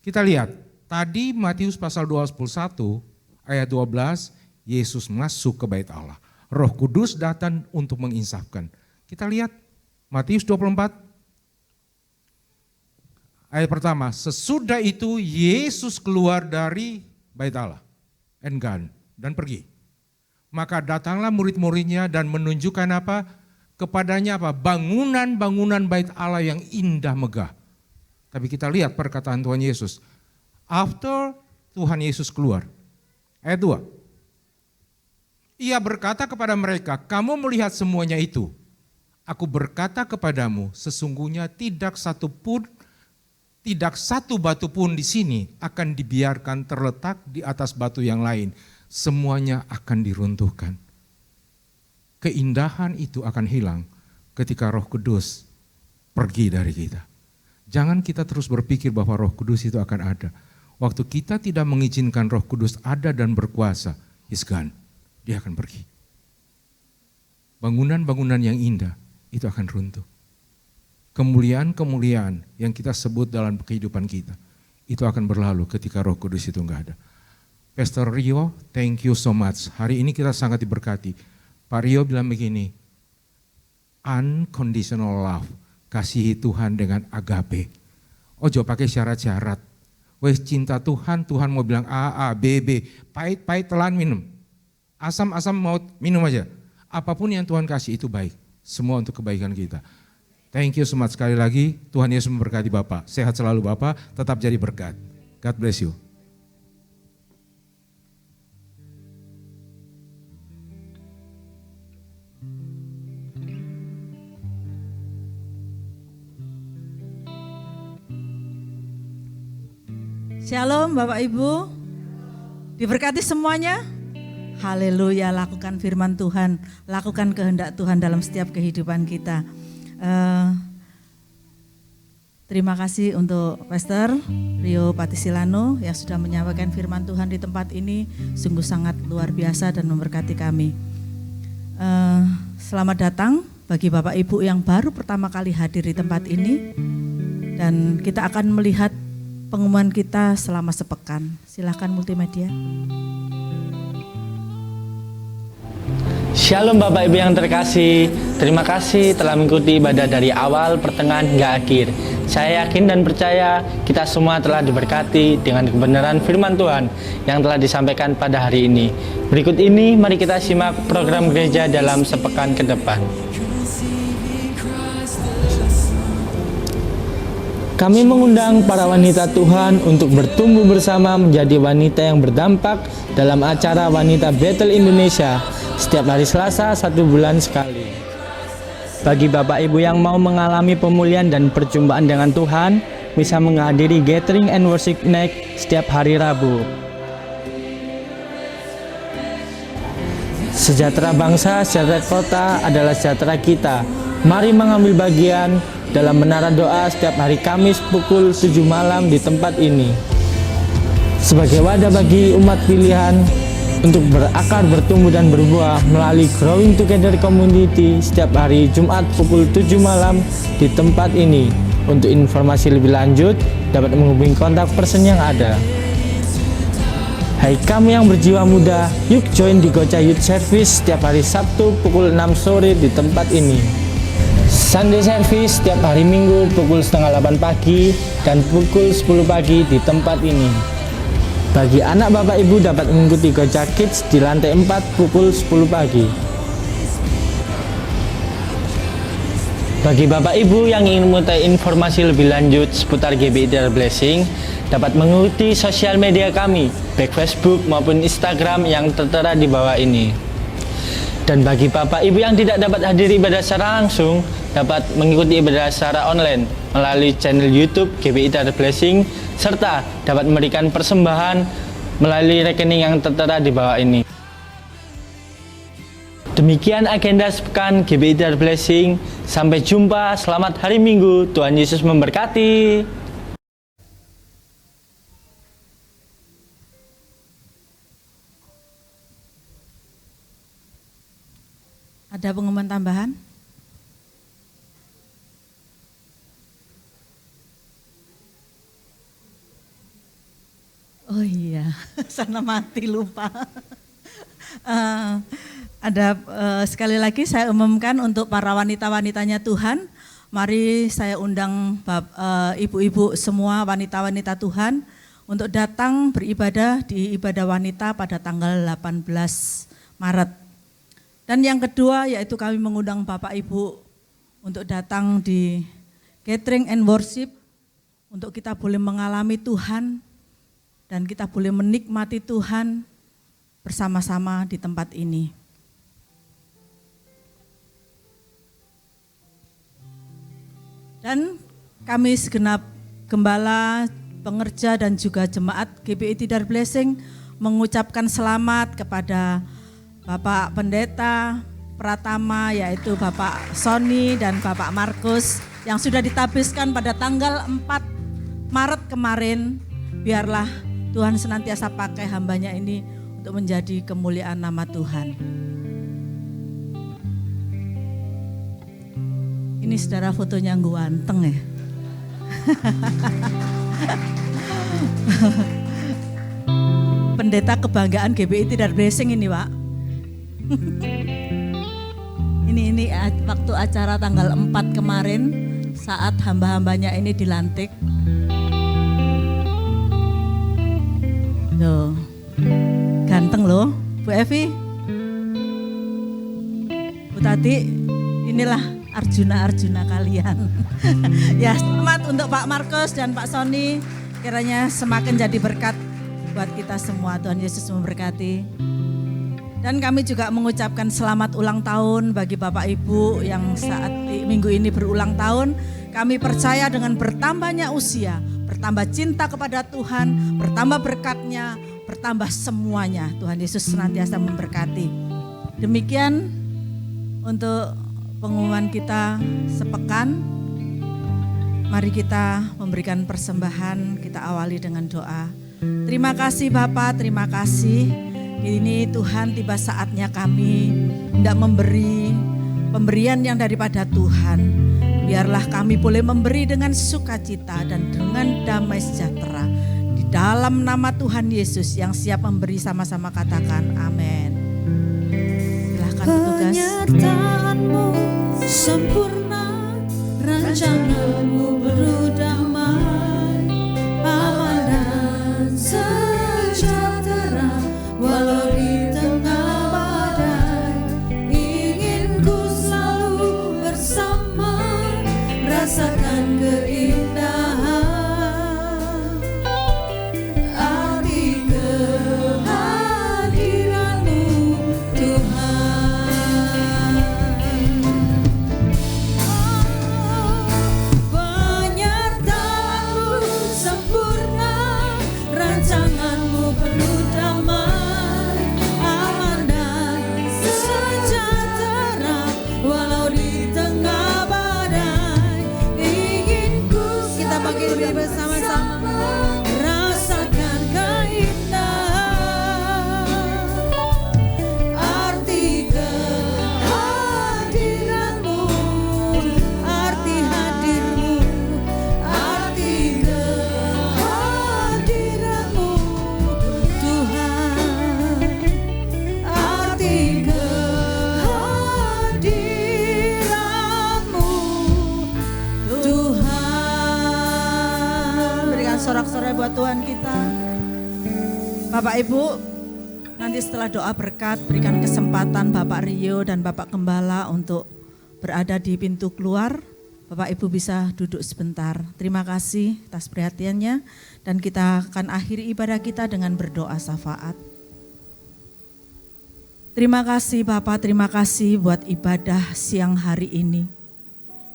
Kita lihat, tadi Matius pasal 21 ayat 12, Yesus masuk ke bait Allah. Roh Kudus datang untuk menginsafkan. Kita lihat Matius 24 ayat pertama, sesudah itu Yesus keluar dari bait Allah, enggan, dan pergi. Maka datanglah murid-muridnya dan menunjukkan apa? Kepadanya apa? Bangunan-bangunan bait Allah yang indah megah. Tapi kita lihat perkataan Tuhan Yesus. After Tuhan Yesus keluar. Ayat 2. Ia berkata kepada mereka, kamu melihat semuanya itu. Aku berkata kepadamu, sesungguhnya tidak satu batu pun di sini akan dibiarkan terletak di atas batu yang lain. Semuanya akan diruntuhkan. Keindahan itu akan hilang ketika Roh Kudus pergi dari kita. Jangan kita terus berpikir bahwa Roh Kudus itu akan ada. Waktu kita tidak mengizinkan Roh Kudus ada dan berkuasa, he's gone. Dia akan pergi. Bangunan-bangunan yang indah itu akan runtuh. Kemuliaan-kemuliaan yang kita sebut dalam kehidupan kita, itu akan berlalu ketika Roh Kudus itu enggak ada. Pastor Rio, thank you so much. Hari ini kita sangat diberkati. Pak Rio bilang begini, unconditional love, kasihi Tuhan dengan agape. Ojo pakai syarat-syarat. Wes cinta Tuhan, Tuhan mau bilang A, B, B, pahit-pahit telan minum. Asam-asam mau minum aja. Apapun yang Tuhan kasih itu baik. Semua untuk kebaikan kita. Thank you so much sekali lagi. Tuhan Yesus memberkati Bapak. Sehat selalu Bapak, tetap jadi berkat. God bless you.
Shalom Bapak Ibu, diberkati semuanya. Haleluya, lakukan firman Tuhan, lakukan kehendak Tuhan dalam setiap kehidupan kita. Terima kasih untuk Pastor Rio Patisilano yang sudah menyampaikan firman Tuhan di tempat ini, sungguh sangat luar biasa dan memberkati kami. Selamat datang bagi Bapak Ibu yang baru pertama kali hadir di tempat ini, dan kita akan melihat pengumuman kita selama sepekan. Silakan multimedia.
Shalom Bapak Ibu yang terkasih, terima kasih telah mengikuti ibadah dari awal, pertengahan hingga akhir. Saya yakin dan percaya kita semua telah diberkati dengan kebenaran firman Tuhan yang telah disampaikan pada hari ini. Berikut ini mari kita simak program gereja dalam sepekan ke depan. Kami mengundang para wanita Tuhan untuk bertumbuh bersama menjadi wanita yang berdampak dalam acara Wanita Bethel Indonesia setiap hari Selasa 1 bulan sekali. Bagi Bapak Ibu yang mau mengalami pemulihan dan perjumpaan dengan Tuhan, bisa menghadiri Gathering and Worship Night setiap hari Rabu. Sejahtera bangsa, sejahtera kota adalah sejahtera kita. Mari mengambil bagian dalam menara doa setiap hari Kamis pukul 7 malam di tempat ini. Sebagai wadah bagi umat pilihan untuk berakar, bertumbuh, dan berbuah melalui Growing Together Community setiap hari Jumat pukul 7 malam di tempat ini. Untuk informasi lebih lanjut, dapat menghubungi kontak person yang ada. Hai kamu yang berjiwa muda, yuk join di Gocha Youth Service setiap hari Sabtu pukul 6 sore di tempat ini. Sunday Service setiap hari Minggu pukul setengah 8 pagi dan pukul 10 pagi di tempat ini. Bagi anak bapak ibu dapat mengikuti Gocha Kids di lantai 4 pukul 10 pagi. Bagi bapak ibu yang ingin mengetahui informasi lebih lanjut seputar GBI Their Blessing, dapat mengikuti sosial media kami, baik Facebook maupun Instagram yang tertera di bawah ini. Dan bagi bapak ibu yang tidak dapat hadir ibadah secara langsung, dapat mengikuti ibadah secara online melalui channel YouTube GBI Their Blessing, serta dapat memberikan persembahan melalui rekening yang tertera di bawah ini. Demikian agenda sepekan GBI Their Blessing. Sampai jumpa, selamat hari Minggu, Tuhan Yesus memberkati.
Ada pengumuman tambahan? Oh iya, sana mati lupa. Sekali lagi saya umumkan untuk para wanita-wanitanya Tuhan, mari saya undang ibu-ibu semua wanita-wanita Tuhan untuk datang beribadah di ibadah wanita pada tanggal 18 Maret. Dan yang kedua yaitu kami mengundang Bapak Ibu untuk datang di Gathering and Worship untuk kita boleh mengalami Tuhan dan kita boleh menikmati Tuhan bersama-sama di tempat ini. Dan kami segenap gembala, pengerja dan juga jemaat GBI Their Blessing mengucapkan selamat kepada Bapak Pendeta Pratama, yaitu Bapak Sony dan Bapak Markus yang sudah ditabiskan pada tanggal 4 Maret kemarin. Biarlah Tuhan senantiasa pakai hambanya ini untuk menjadi kemuliaan nama Tuhan. Ini saudara fotonya ganteng ya. Pendeta kebanggaan GBI Their Blessing ini Pak. Ini waktu acara tanggal 4 kemarin saat hamba-hambanya ini dilantik. Loh, ganteng loh Bu Evi. Bu Tati, inilah Arjuna kalian. Ya, selamat untuk Pak Markus dan Pak Sony. Kiranya semakin jadi berkat buat kita semua. Tuhan Yesus memberkati. Dan kami juga mengucapkan selamat ulang tahun bagi Bapak Ibu yang saat minggu ini berulang tahun. Kami percaya dengan bertambahnya usia, bertambah cinta kepada Tuhan, bertambah berkatnya, bertambah semuanya. Tuhan Yesus senantiasa memberkati. Demikian untuk pengumuman kita sepekan. Mari kita memberikan persembahan, kita awali dengan doa. Terima kasih Bapak, terima kasih. Ini Tuhan tiba saatnya kami hendak memberi pemberian yang daripada Tuhan. Biarlah kami boleh memberi dengan sukacita dan dengan damai sejahtera. Di dalam nama Tuhan Yesus yang siap memberi, sama-sama katakan amin. Silahkan petugas.
Penyertaanmu sempurna, rancanganmu penuh damai, aman dan sejahtera, walau di tengah badai. Ingin ku selalu bersama, rasakan keindahan arti kehadiranmu Tuhan. Penyertaanmu sempurna, rancanganmu penuh damai, aman dan sejahtera.
Mari bersama-sama rasakan keindahan arti kehadiranmu, arti hadirmu, arti kehadiranmu Tuhan, arti kehadiranmu Tuhan. Berikan sorak-sorai buat Tuhan kita. Bapak Ibu, nanti setelah doa berkat berikan kesempatan Bapak Rio dan Bapak Gembala untuk berada di pintu keluar. Bapak Ibu bisa duduk sebentar. Terima kasih atas perhatiannya dan kita akan akhiri ibadah kita dengan berdoa syafaat. Terima kasih Bapak, terima kasih buat ibadah siang hari ini.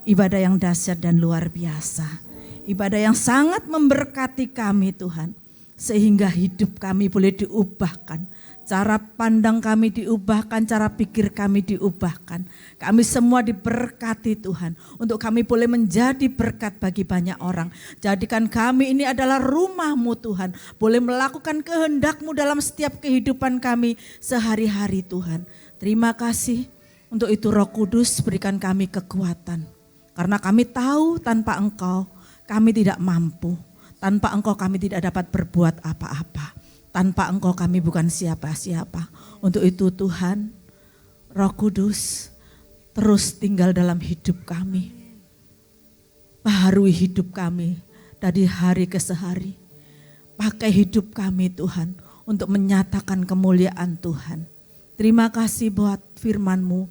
Ibadah yang dahsyat dan luar biasa. Ibadah yang sangat memberkati kami Tuhan. Sehingga hidup kami boleh diubahkan. Cara pandang kami diubahkan, cara pikir kami diubahkan. Kami semua diberkati Tuhan. Untuk kami boleh menjadi berkat bagi banyak orang. Jadikan kami ini adalah rumah-Mu Tuhan. Boleh melakukan kehendak-Mu dalam setiap kehidupan kami sehari-hari Tuhan. Terima kasih. Untuk itu Roh Kudus berikan kami kekuatan. Karena kami tahu tanpa Engkau kami tidak mampu. Tanpa Engkau kami tidak dapat berbuat apa-apa. Tanpa Engkau kami bukan siapa-siapa. Untuk itu Tuhan, Roh Kudus terus tinggal dalam hidup kami. Baharui hidup kami dari hari ke sehari. Pakai hidup kami Tuhan untuk menyatakan kemuliaan Tuhan. Terima kasih buat firman-Mu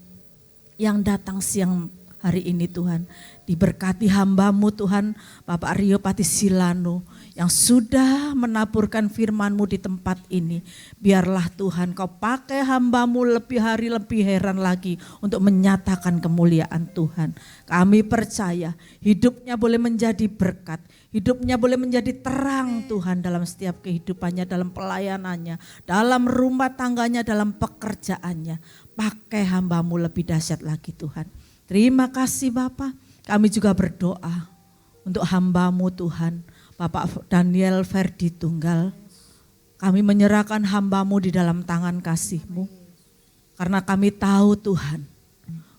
yang datang siang hari ini Tuhan. Diberkati hamba-Mu Tuhan, Bapak Rio Patisilano yang sudah menaburkan firman-Mu di tempat ini. Biarlah Tuhan Kau pakai hamba-Mu lebih hari lebih heran lagi untuk menyatakan kemuliaan Tuhan. Kami percaya hidupnya boleh menjadi berkat, hidupnya boleh menjadi terang Tuhan dalam setiap kehidupannya, dalam pelayanannya, dalam rumah tangganya, dalam pekerjaannya. Pakai hamba-Mu lebih dahsyat lagi Tuhan. Terima kasih Bapak. Kami juga berdoa untuk hamba-Mu Tuhan, Bapak Daniel Ferdi Tunggal. Kami menyerahkan hamba-Mu di dalam tangan kasih-Mu. Karena kami tahu Tuhan,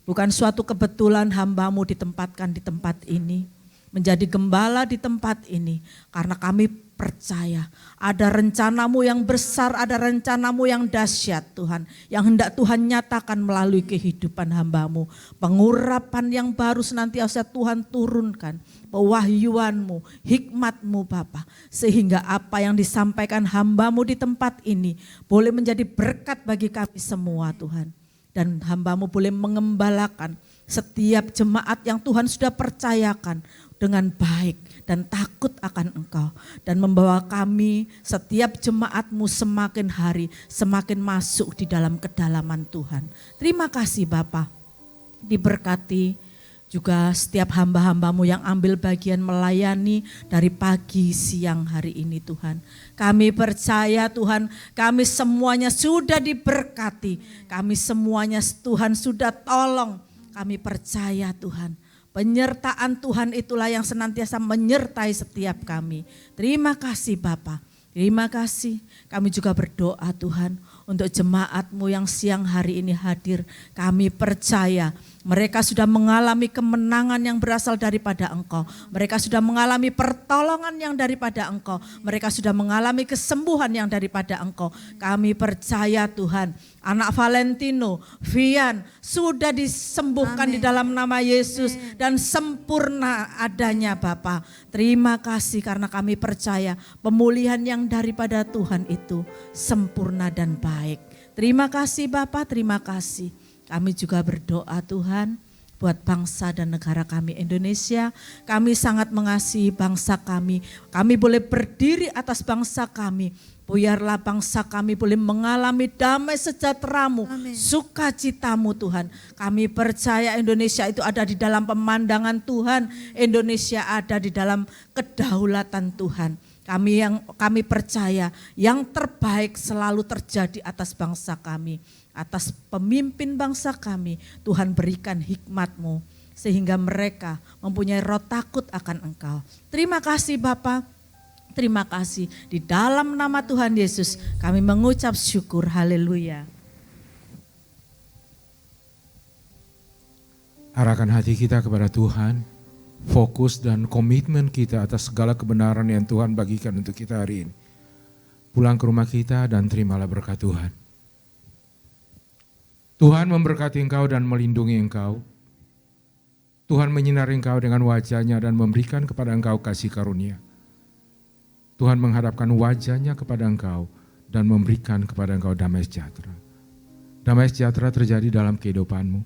bukan suatu kebetulan hamba-Mu ditempatkan di tempat ini. Menjadi gembala di tempat ini. Karena kami percaya ada rencana-Mu yang besar, ada rencana-Mu yang dahsyat Tuhan. Yang hendak Tuhan nyatakan melalui kehidupan hamba-Mu. Pengurapan yang baru senantiasa Tuhan turunkan. Pewahyuan-Mu, hikmat-Mu Bapa. Sehingga apa yang disampaikan hamba-Mu di tempat ini boleh menjadi berkat bagi kami semua Tuhan. Dan hamba-Mu boleh mengembalakan setiap jemaat yang Tuhan sudah percayakan dengan baik dan takut akan Engkau. Dan membawa kami setiap jemaat-Mu semakin hari semakin masuk di dalam kedalaman Tuhan. Terima kasih Bapa. Diberkati juga setiap hamba-hamba-Mu yang ambil bagian melayani dari pagi siang hari ini Tuhan. Kami percaya Tuhan, kami semuanya sudah diberkati. Kami semuanya Tuhan sudah tolong. Kami percaya Tuhan, penyertaan Tuhan itulah yang senantiasa menyertai setiap kami. Terima kasih Bapa, terima kasih. Kami juga berdoa Tuhan untuk jemaat-Mu yang siang hari ini hadir. Kami percaya mereka sudah mengalami kemenangan yang berasal daripada Engkau. Mereka sudah mengalami pertolongan yang daripada Engkau. Mereka sudah mengalami kesembuhan yang daripada Engkau. Kami percaya Tuhan, anak Valentino, Vian sudah disembuhkan di dalam nama Yesus. Dan sempurna adanya Bapa. Terima kasih karena kami percaya pemulihan yang daripada Tuhan itu sempurna dan baik. Terima kasih Bapa, terima kasih. Kami juga berdoa Tuhan buat bangsa dan negara kami Indonesia. Kami sangat mengasihi bangsa kami. Kami boleh berdiri atas bangsa kami. Biarlah bangsa kami boleh mengalami damai sejahtera-Mu, sukacita-Mu Tuhan. Kami percaya Indonesia itu ada di dalam pemandangan Tuhan. Indonesia ada di dalam kedaulatan Tuhan. Kami percaya yang terbaik selalu terjadi atas bangsa kami. Atas pemimpin bangsa kami, Tuhan berikan hikmat-Mu. sehingga mereka mempunyai roh takut akan Engkau. Terima kasih Bapa, terima kasih. Di dalam nama Tuhan Yesus kami mengucap syukur, haleluya.
Arahkan hati kita kepada Tuhan, fokus dan komitmen kita atas segala kebenaran yang Tuhan bagikan untuk kita hari ini. Pulang ke rumah kita dan terimalah berkat Tuhan. Tuhan memberkati engkau dan melindungi engkau. Tuhan menyinari engkau dengan wajah-Nya dan memberikan kepada engkau kasih karunia. Tuhan menghadapkan wajah-Nya kepada engkau dan memberikan kepada engkau damai sejahtera. Damai sejahtera terjadi dalam kehidupanmu.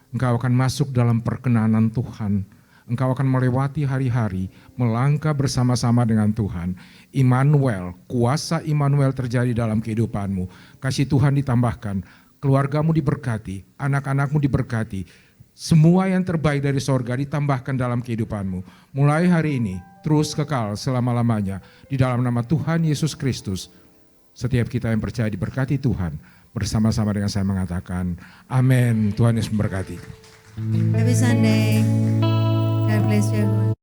Engkau akan masuk dalam perkenanan Tuhan. Engkau akan melewati hari-hari, melangkah bersama-sama dengan Tuhan. Immanuel, kuasa Immanuel terjadi dalam kehidupanmu. Kasih Tuhan ditambahkan, keluargamu diberkati, anak-anakmu diberkati. Semua yang terbaik dari sorga ditambahkan dalam kehidupanmu. Mulai hari ini, terus kekal selama-lamanya. Di dalam nama Tuhan Yesus Kristus, setiap kita yang percaya diberkati Tuhan. Bersama-sama dengan saya mengatakan, amin. Tuhan Yesus memberkati.
Happy Sunday. God bless you everyone.